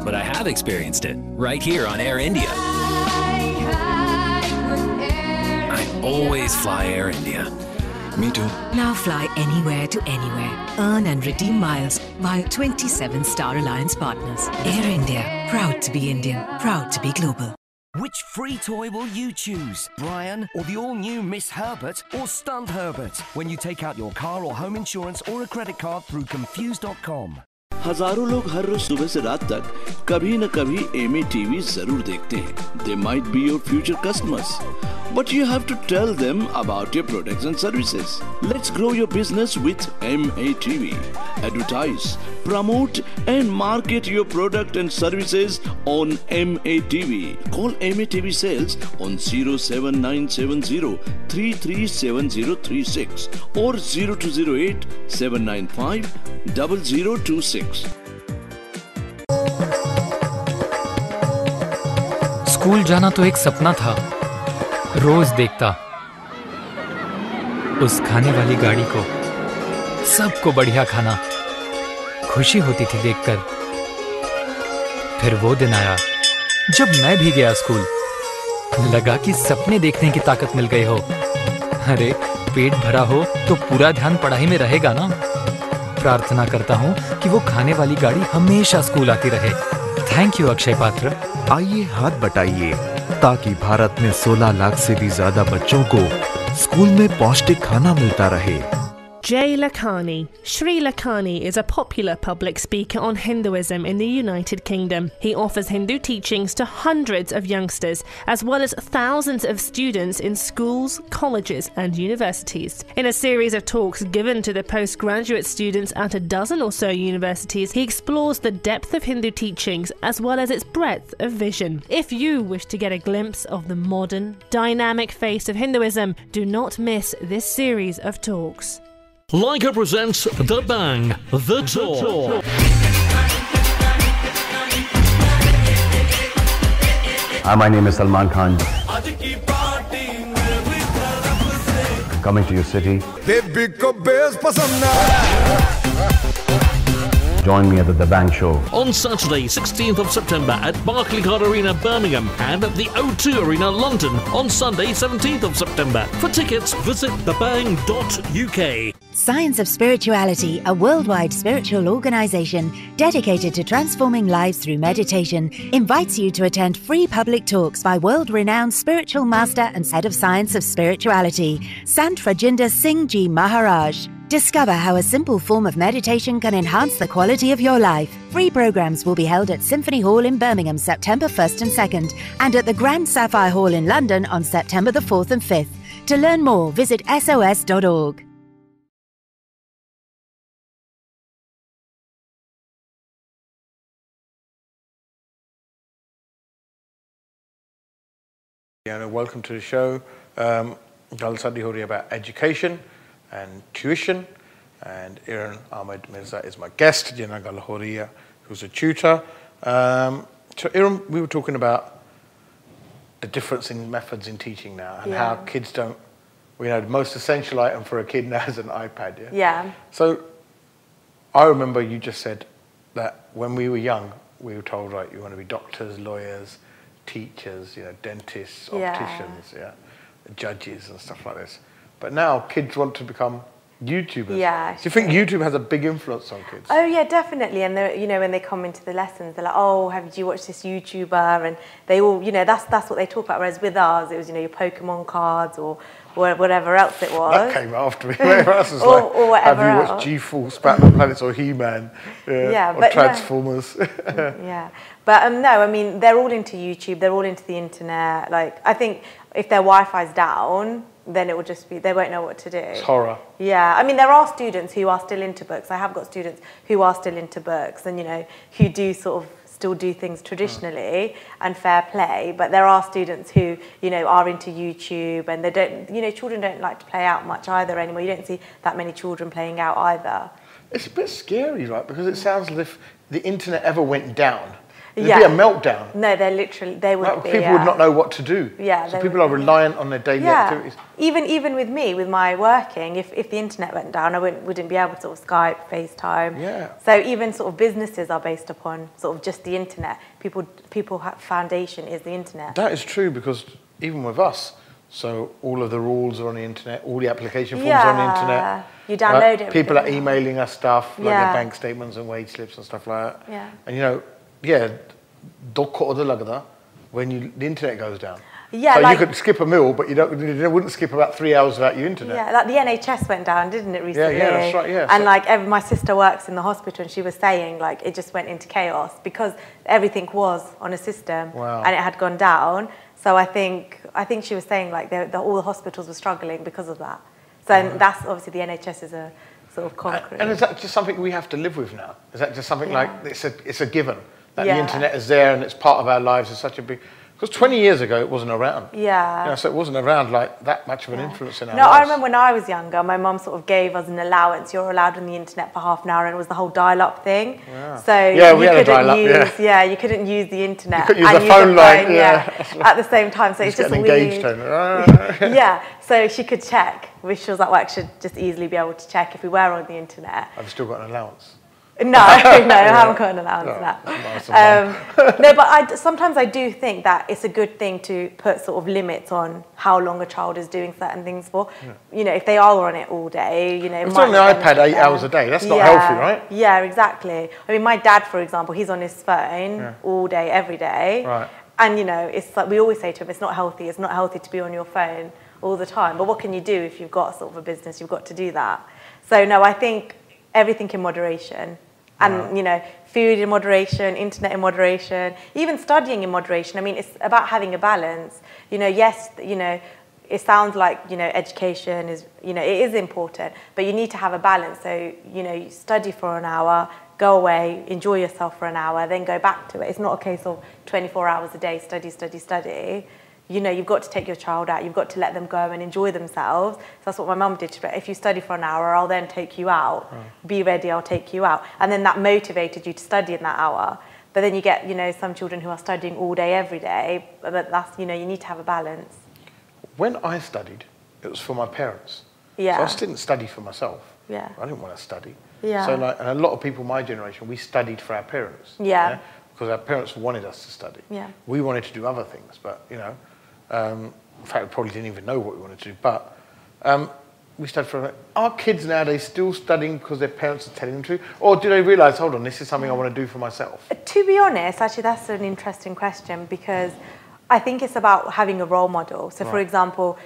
But I have experienced it, right here on Air India. I always fly Air India. Me too. Now fly anywhere to anywhere. Earn and redeem miles via 27 Star Alliance partners. Air India. Proud to be Indian. Proud to be global. Which free toy will you choose? Brian or the all-new Miss Herbert or Stunt Herbert when you take out your car or home insurance or a credit card through confused.com. हजारों लोग हर रोज सुबह से रात तक कभी न कभी MA TV जरूर देखते हैं. They might be your future customers, but you have to tell them about your products and services. Let's grow your business with MA TV. Advertise, promote and market your product and services on MA TV. Call MA TV Sales on 07970 337036 or 0208 795 0026. School जाना तो एक सपना था, रोज देखता उस खाने वाली गाड़ी को, सबको बढ़िया खाना, खुशी होती थी देखकर. फिर वो दिन आया जब मैं भी गया स्कूल, लगा कि सपने देखने की ताकत मिल गई हो. अरे पेट भरा हो तो पूरा ध्यान पढ़ाई में रहेगा ना. प्रार्थना करता हूँ कि वो खाने वाली गाड़ी हमेशा स्कूल आती रहे. थैंक यू अक्षय पात्र. आइए हाथ बटाइए ताकि भारत में 16 लाख से भी ज्यादा बच्चों को स्कूल में पौष्टिक खाना मिलता रहे. Jay Lakhani. Sri Lakhani is a popular public speaker on Hinduism in the United Kingdom. He offers Hindu teachings to hundreds of youngsters, as well as thousands of students in schools, colleges and universities. In a series of talks given to the postgraduate students at a dozen or so universities, he explores the depth of Hindu teachings as well as its breadth of vision. If you wish to get a glimpse of the modern, dynamic face of Hinduism, do not miss this series of talks. Leica presents The Bang, The Tour. Hi, my name is Salman Khan. Coming to your city. Join me at the Bang Show. On Saturday, 16th of September at Barclaycard Arena, Birmingham, and at the O2 Arena, London on Sunday, 17th of September. For tickets, visit thebang.uk. Science of Spirituality, a worldwide spiritual organization dedicated to transforming lives through meditation, invites you to attend free public talks by world-renowned spiritual master and head of Science of Spirituality, Sant Rajinder Singh Ji Maharaj. Discover how a simple form of meditation can enhance the quality of your life. Free programs will be held at Symphony Hall in Birmingham September 1st and 2nd, and at the Grand Sapphire Hall in London on September the 4th and 5th. To learn more, visit sos.org. Welcome to the show. Gal Sadi ho rahi hai about education and tuition, and Iran Ahmed Mirza is my guest, Jina Gal ho rahi hai, who's a tutor. So Iran, we were talking about the difference in methods in teaching now, and how kids don't, the most essential item for a kid now is an iPad, Yeah. So I remember you just said that when we were young, we were told, right, you want to be doctors, lawyers, teachers, dentists, opticians, judges and stuff like this. But now kids want to become YouTubers. Yeah. Do you think YouTube has a big influence on kids? Oh yeah, definitely. And when they come into the lessons, they're like, "Oh, have you watched this YouTuber?" And they all, that's what they talk about. Whereas with ours, it was your Pokemon cards or whatever else it was. That came after me. Whatever else was like, or whatever have you watched G-Force, Batman Planets, or He-Man, or Transformers? Yeah, but no, I mean they're all into YouTube. They're all into the internet. Like I think if their Wi-Fi's down, then it will just be, they won't know what to do. It's horror. Yeah, I mean, there are students who are still into books. I have got students who are still into books and, who do sort of still do things traditionally and fair play, but there are students who, are into YouTube and they don't, children don't like to play out much either anymore. You don't see that many children playing out either. It's a bit scary, right? Because it sounds as if the internet ever went down. There'd be a meltdown. No, they would be. People would not know what to do. Yeah. So people are reliant on their daily activities. Even with me, with my working, if the internet went down, I wouldn't be able to sort of Skype, FaceTime. Yeah. So even sort of businesses are based upon sort of just the internet. People foundation is the internet. That is true, because even with us, so all of the rules are on the internet, all the application forms are on the internet. You download it. People are emailing us stuff, like their bank statements and wage slips and stuff like that. Yeah. And दुख उदो लगदा when the internet goes down. Yeah, so like, you could skip a meal, but you wouldn't skip about 3 hours without your internet. Yeah, like the NHS went down, didn't it, recently? Yeah, that's right, yeah. And like my sister works in the hospital, and she was saying like it just went into chaos because everything was on a system, and it had gone down. So I think she was saying like all the hospitals were struggling because of that. So that's obviously the NHS is a sort of concrete. And is that just something we have to live with now? Is that just something like it's a given that the internet is there and it's part of our lives? It's such a big. Because 20 years ago, it wasn't around. Yeah. You know, so it wasn't around like that much of an influence in our No, lives. I remember when I was younger, my mum sort of gave us an allowance. You're allowed on the internet for half an hour, and it was the whole dial-up thing. Yeah. So we had a you dial-up, couldn't use, you couldn't use the internet. You couldn't use the phone line, at the same time. So it's just an weird. engaged tone. Yeah, so she could check, which she was like, well, I should just easily be able to check if we were on the internet. I've still got an allowance. No, I haven't got an allowance for that. No, but sometimes I do think that it's a good thing to put sort of limits on how long a child is doing certain things for. Yeah. You know, if they are on it all day, you know, it's on the iPad 8 hours a day. That's not healthy, right? Yeah, exactly. I mean, my dad, for example, he's on his phone all day, every day. Right. And, you know, it's like we always say to him, it's not healthy. It's not healthy to be on your phone all the time. But what can you do if you've got sort of a business? You've got to do that. So, no, I think everything in moderation. And, you know, food in moderation, internet in moderation, even studying in moderation. I mean, it's about having a balance. You know, yes, you know, it sounds like, you know, education is, you know, it is important, but you need to have a balance. So, you know, you study for an hour, go away, enjoy yourself for an hour, then go back to it. It's not a case of 24 hours a day, study, study, study. You know, you've got to take your child out. You've got to let them go and enjoy themselves. So that's what my mum did. If you study for an hour, I'll then take you out. Be ready, I'll take you out. And then that motivated you to study in that hour. But then you get, you know, some children who are studying all day, every day. But that's, you know, you need to have a balance. When I studied, it was for my parents. Yeah. So I just didn't study for myself. Yeah. I didn't want to study. Yeah. So like, and a lot of people my generation, we studied for our parents. Yeah. Because our parents wanted us to study. Yeah. We wanted to do other things, but, you know, in fact, we probably didn't even know what we wanted to do, but we studied for. Are kids nowadays still studying because their parents are telling them to? Or do they realise, hold on, this is something I want to do for myself? To be honest, actually, that's an interesting question because I think it's about having a role model. So, for example,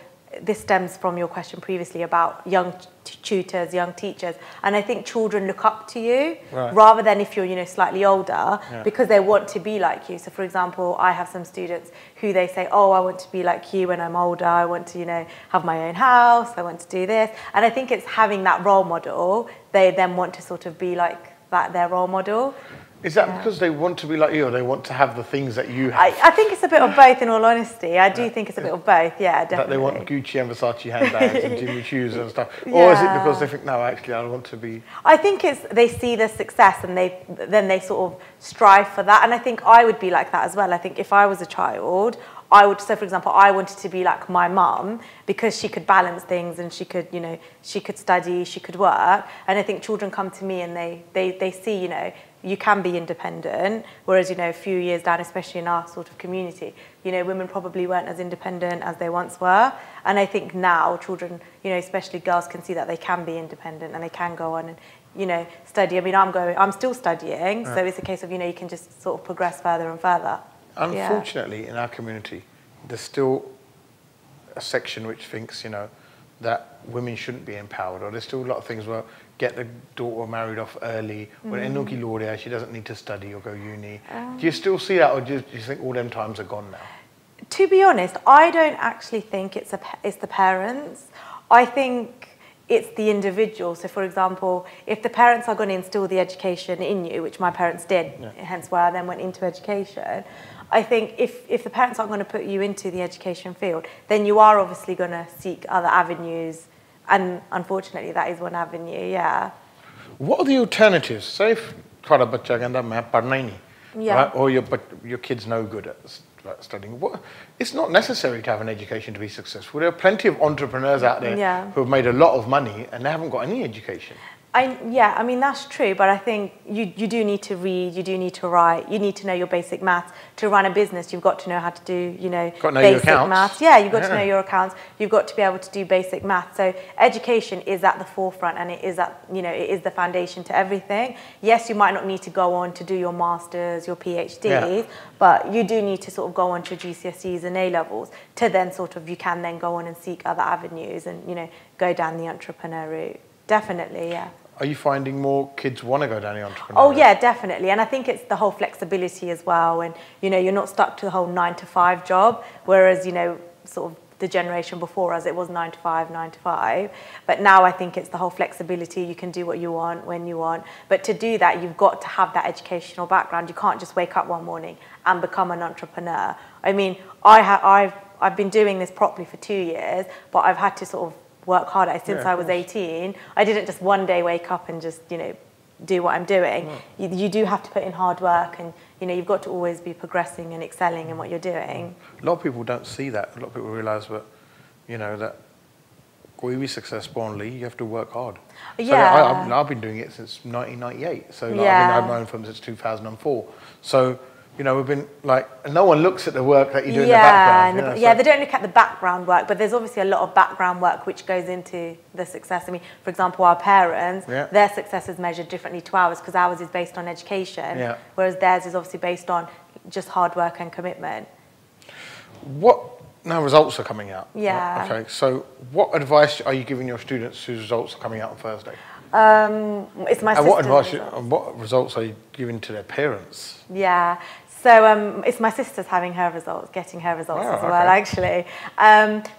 this stems from your question previously about young tutors, young teachers, and I think children look up to you rather than if you're, you know, slightly older because they want to be like you. So, for example, I have some students who they say, oh, I want to be like you when I'm older. I want to, you know, have my own house. I want to do this. And I think it's having that role model. They then want to sort of be like that, their role model. Is that because they want to be like you, or they want to have the things that you have? I think it's a bit of both, in all honesty. I do think it's a bit of both, yeah, definitely. That they want Gucci and Versace handbags and Jimmy shoes and stuff? Or is it because they think, no, actually, I want to be... I think it's they see the success and then they sort of strive for that. And I think I would be like that as well. I think if I was a child, I would, so for example, I wanted to be like my mum because she could balance things and she could, you know, she could study, she could work. And I think children come to me and they see, you know, you can be independent, whereas, you know, a few years down, especially in our sort of community, you know, women probably weren't as independent as they once were. And I think now children, you know, especially girls, can see that they can be independent and they can go on and, you know, study. I mean, I'm still studying, so it's a case of, you know, you can just sort of progress further and further. Unfortunately, in our community, there's still a section which thinks, you know, that women shouldn't be empowered, or there's still a lot of things where get the daughter married off early, when Enoki Laudia, she doesn't need to study or go uni. Do you still see that, or do you think all them times are gone now? To be honest, I don't actually think it's the parents. I think it's the individual. So, for example, if the parents are going to instill the education in you, which my parents did, hence why I then went into education, I think if the parents aren't going to put you into the education field, then you are obviously going to seek other avenues. And unfortunately, that is one avenue, yeah. What are the alternatives? Say if thora bachcha kehanda main padhna hi nahi, right? Or your kid's no good at studying. It's not necessary to have an education to be successful. There are plenty of entrepreneurs out there who have made a lot of money and they haven't got any education. Yeah, I mean, that's true, but I think you do need to read, you do need to write, you need to know your basic maths. To run a business, you've got to know how to do, basic maths. Yeah, you've got to know your accounts, you've got to be able to do basic maths. So education is at the forefront, and it is it is the foundation to everything. Yes, you might not need to go on to do your masters, your PhDs, but you do need to sort of go on to GCSEs and A-levels to then you can then go on and seek other avenues and, go down the entrepreneur route. Definitely, yeah. Are you finding more kids want to go down the entrepreneur route? Oh, route? yeah, definitely. And I think it's the whole flexibility as well. And, you're not stuck to the whole 9-to-5 job, whereas, sort of the generation before us, it was 9 to 5. But now I think it's the whole flexibility. You can do what you want, when you want. But to do that, you've got to have that educational background. You can't just wake up one morning and become an entrepreneur. I mean, I've been doing this properly for 2 years, but I've had to sort of work hard at it since I was 18. I didn't just one day wake up and just, do what I'm doing. You do have to put in hard work, and you've got to always be progressing and excelling in what you're doing. A lot of people don't see that. A lot of people realise that, that will you be successful on Lee, you have to work hard. Yeah. So I've been doing it since 1998. So I've known from since 2004. So we've been no one looks at the work that you do in the background. They don't look at the background work, but there's obviously a lot of background work which goes into the success. I mean, for example, our parents, their success is measured differently to ours because ours is based on education, whereas theirs is obviously based on just hard work and commitment. Now results are coming out. Yeah. Okay, so what advice are you giving your students whose results are coming out on Thursday? It's my sister's what results are you giving to their parents? Yeah. So it's my sister's getting her results as well, actually.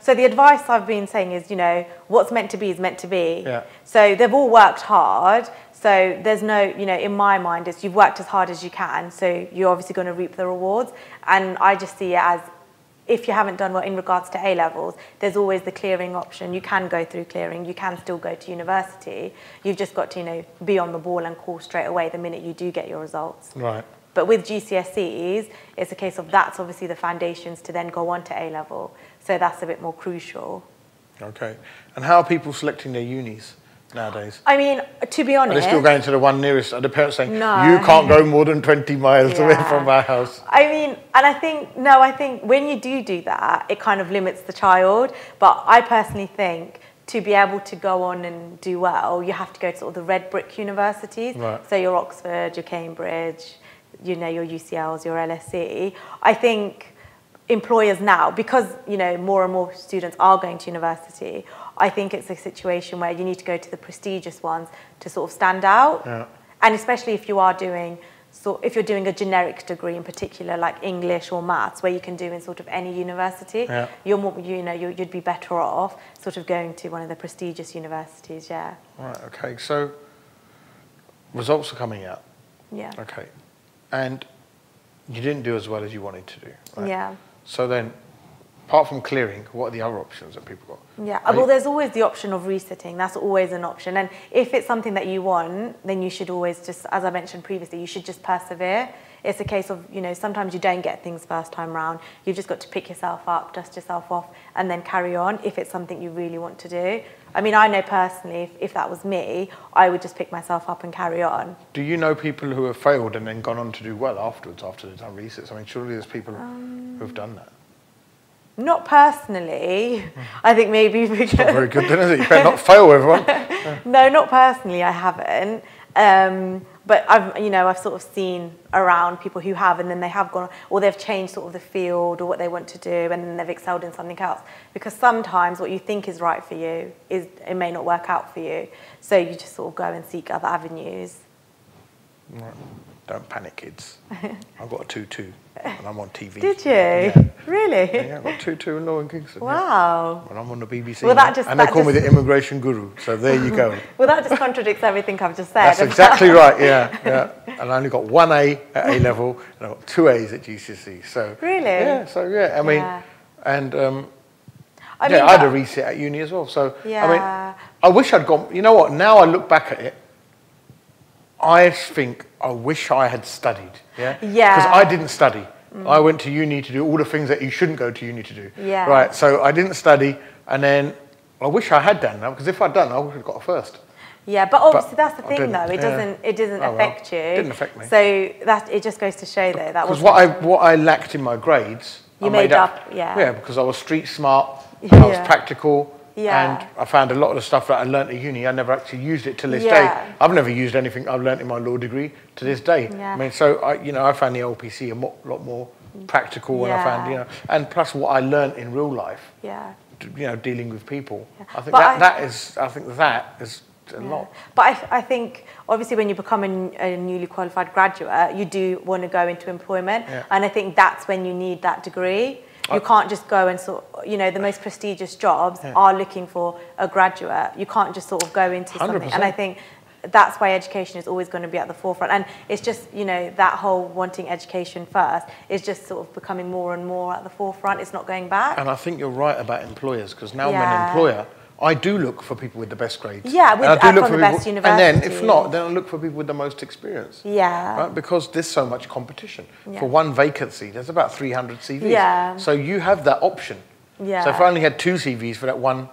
So the advice I've been saying is, what's meant to be is meant to be. Yeah. So they've all worked hard. So there's no, in my mind, it's you've worked as hard as you can. So you're obviously going to reap the rewards. And I just see it as, if you haven't done well in regards to A-levels, there's always the clearing option. You can go through clearing. You can still go to university. You've just got to, be on the ball and call straight away the minute you do get your results. Right. But with GCSEs, it's a case of that's obviously the foundations to then go on to A-level. So that's a bit more crucial. Okay. And how are people selecting their unis nowadays? I mean, to be honest... Are they still going to the one nearest? Are the parents saying, no, you can't go more than 20 miles away from my house? I mean, and I think when you do that, it kind of limits the child. But I personally think to be able to go on and do well, you have to go to sort of the red brick universities. Right. So your Oxford, your Cambridge, your UCLs, your LSE. I think employers now, because more and more students are going to university, I think it's a situation where you need to go to the prestigious ones to sort of stand out. Yeah. And especially if you are doing, if you're doing a generic degree in particular, like English or maths, where you can do in sort of any university, you're more, you'd be better off sort of going to one of the prestigious universities. Yeah. Right. Okay. So results are coming out. Yeah. Okay. And you didn't do as well as you wanted to do. Right? Yeah. So then, apart from clearing, what are the other options that people got? Yeah, well, there's always the option of resitting. That's always an option. And if it's something that you want, then you should always just, as I mentioned previously, you should just persevere. It's a case of, sometimes you don't get things first time round. You've just got to pick yourself up, dust yourself off, and then carry on if it's something you really want to do. I mean, I know personally, if that was me, I would just pick myself up and carry on. Do you know people who have failed and then gone on to do well afterwards, after they've done research? I mean, surely there's people who have done that. Not personally. I think maybe because... Not very good, then, is it? You better not fail, everyone. No, not personally, I haven't. But I've sort of seen around people who have, and then they have gone, or they've changed sort of the field or what they want to do, and then they've excelled in something else. Because sometimes what you think is right for you it may not work out for you. So you just sort of go and seek other avenues. Right. Don't panic, kids. I've got a 2-2 and I'm on TV. Did you? Yeah. Really? Yeah, I've got 2-2 in Law in Kingston. Wow. Yeah. And I'm on the BBC. Well, and they call me the immigration guru. So there you go. Well, that just contradicts everything I've just said. That's exactly right, yeah. And I only got 1 A at A level and I got 2 A's at GCSE. So really? Yeah, so yeah, I mean, yeah. And I had a resit at uni as well. So, yeah. I mean, I wish I'd gone, you know what, now I look back at it, I think I wish I had studied, yeah? Yeah. Because I didn't study. I went to uni to do all the things that you shouldn't go to uni to do. Yeah. Right, so I didn't study, and then I wish I had done that, because if I'd done, I would have got a first. Yeah, but obviously that's the thing though. It doesn't Oh, affect you. It didn't affect me. So it just goes to show though that because what I lacked in my grades, you I made up. Yeah. Yeah, because I was street smart. I was practical. Yeah. And I found a lot of the stuff that I learnt at uni, I never actually used it till this day. I've never used anything I've learnt in my law degree to this day. Yeah. I mean, so I found the LPC a lot more practical, and I found, and plus what I learnt in real life. Yeah. Dealing with people. I think But that is a lot. But I think obviously when you become a newly qualified graduate, you do want to go into employment, and I think that's when you need that degree. You can't just go and the most prestigious jobs are looking for a graduate. You can't just sort of go into something. 100%. And I think that's why education is always going to be at the forefront. And it's just, that whole wanting education first is just sort of becoming more and more at the forefront. It's not going back. And I think you're right about employers, because now I'm an employer, I do look for people with the best grades. Yeah, from the best universities. And then, if not, then I look for people with the most experience. Yeah. Right? Because there's so much competition. Yeah. For one vacancy, there's about 300 CVs. Yeah. So you have that option. Yeah. So if I only had 2 CVs for that one,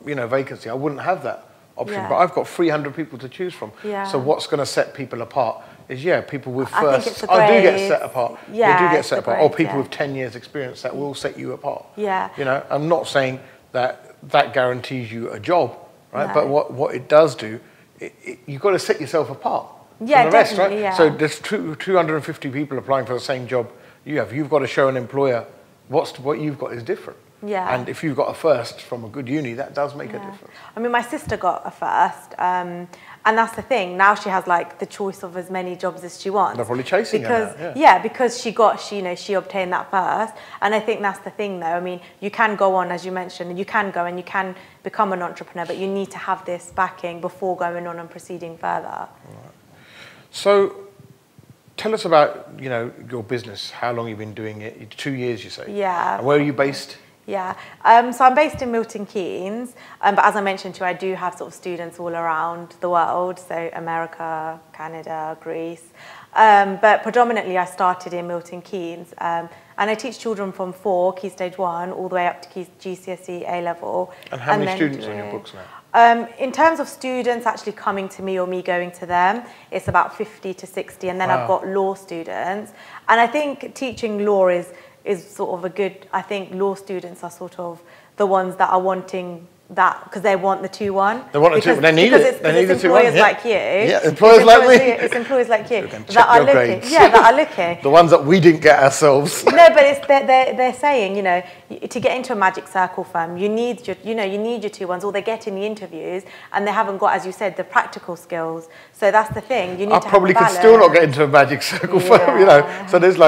vacancy, I wouldn't have that option. Yeah. But I've got 300 people to choose from. Yeah. So what's going to set people apart is, people with I think first. it's the I do get grades. set apart. Yeah, they do get it's set the apart. Or grades, people with 10 years experience, that will set you apart. Yeah. I'm not saying that guarantees you a job, right? No. But what it does do, you've got to set yourself apart Yeah, from the rest, definitely, right? yeah. So there's 250 people applying for the same job you have. You've got to show an employer what you've got is different. Yeah. And if you've got a first from a good uni, that does make a difference. I mean, my sister got a first, and that's the thing. Now she has the choice of as many jobs as she wants. They're probably chasing because her now, because she obtained that first, and I think that's the thing, though. I mean, you can go on, as you mentioned, you can go and you can become an entrepreneur, but you need to have this backing before going on and proceeding further. Right. So, tell us about your business. How long you've been doing it? 2 years, you say. Yeah. And where are you based? Yeah, so I'm based in Milton Keynes, but as I mentioned to you, I do have sort of students all around the world, so America, Canada, Greece, but predominantly I started in Milton Keynes, and I teach children from 4, Key Stage 1, all the way up to GCSE A-level. And how many students on your books now? In terms of students actually coming to me or me going to them, it's about 50 to 60, and then I've got law students, and I think teaching law is sort of a good, I think law students are sort of the ones that are wanting that, because they want the 2-1. They want the 2-1, they need it. They need the 2-1. It's employers like you. Yeah, employers like me. It's employers like you that are looking. Yeah, that are looking. The ones that we didn't get ourselves. No, but they're saying, to get into a magic circle firm, you need your 2-1s, or they get in the interviews and they haven't got, as you said, the practical skills. So that's the thing. You need I to probably have could still not get into a magic circle firm, So there's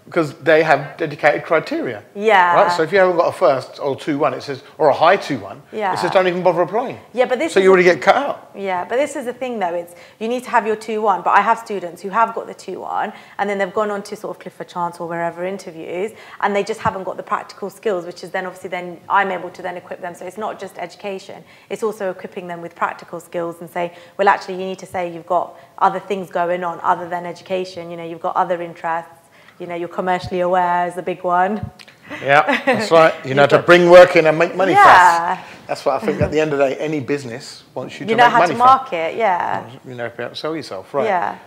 because they have dedicated criteria. Yeah. Right? So if you haven't got a first or 2-1, it says, or a high 2-1, it says don't even bother applying. Yeah, but this so you already get cut out. Yeah, but this is the thing though, you need to have your 2-1, but I have students who have got the 2-1 and then they've gone on to sort of Clifford Chance or wherever interviews, and they just haven't got the practical skills, which is then obviously I'm able to then equip them. So it's not just education, it's also equipping them with practical skills and say, well, actually you need to say you've got other things going on other than education, you've got other interests. You're commercially aware is a big one. Yeah, that's right. To bring work in and make money fast. That's what I think at the end of the day, any business wants you to make money fast. You know how to market, You know how to sell yourself, right? Yeah.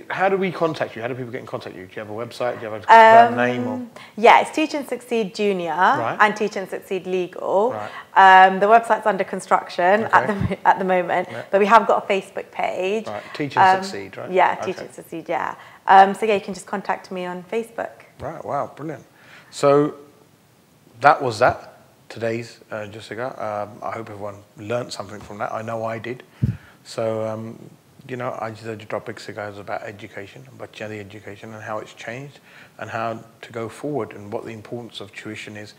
How do we contact you? How do people get in contact with you? Do you have a website? Do you have a name? Or? Yeah, it's Teach and Succeed Junior and Teach and Succeed Legal. Right. The website's under construction at the moment, but we have got a Facebook page. Right. Teach and Succeed, right? Yeah, Teach and Succeed, yeah. So you can just contact me on Facebook. Right, wow, brilliant. So that was that, today's Jessica. I hope everyone learnt something from that. I know I did. So, आज the topic is about education, बच्चों the education and how it's changed and how to go forward and what the importance of tuition is.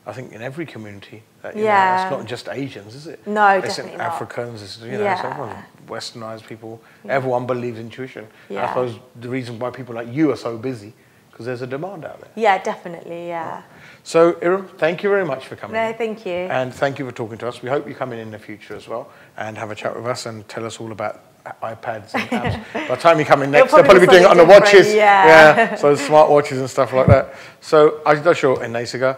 I think in every community, it's not just Asians, is it? No, it's definitely in not. Africans, it's everyone, Westernized people. Everyone believes in tuition. Yeah. And I suppose the reason why people like you are so busy because there's a demand out there. Yeah, definitely, yeah. Right. So, Iram, thank you very much for coming. No, thank you. And thank you for talking to us. We hope you come in the future as well and have a chat with us and tell us all about iPads and apps. By the time you come in next, It'll they'll probably be doing it on the different, watches. yeah. So smart watches and stuff like that. So आज दा show in Naisiga.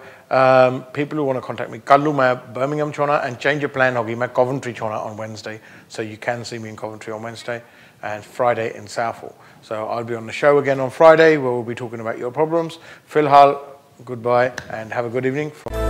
People who want to contact me, kallu मैं Birmingham chona and change your plan hogi. मैं Coventry chona on Wednesday, so you can see me in Coventry on Wednesday and Friday in Southall. So I'll be on the show again on Friday where we'll be talking about your problems. Filhal, goodbye and have a good evening.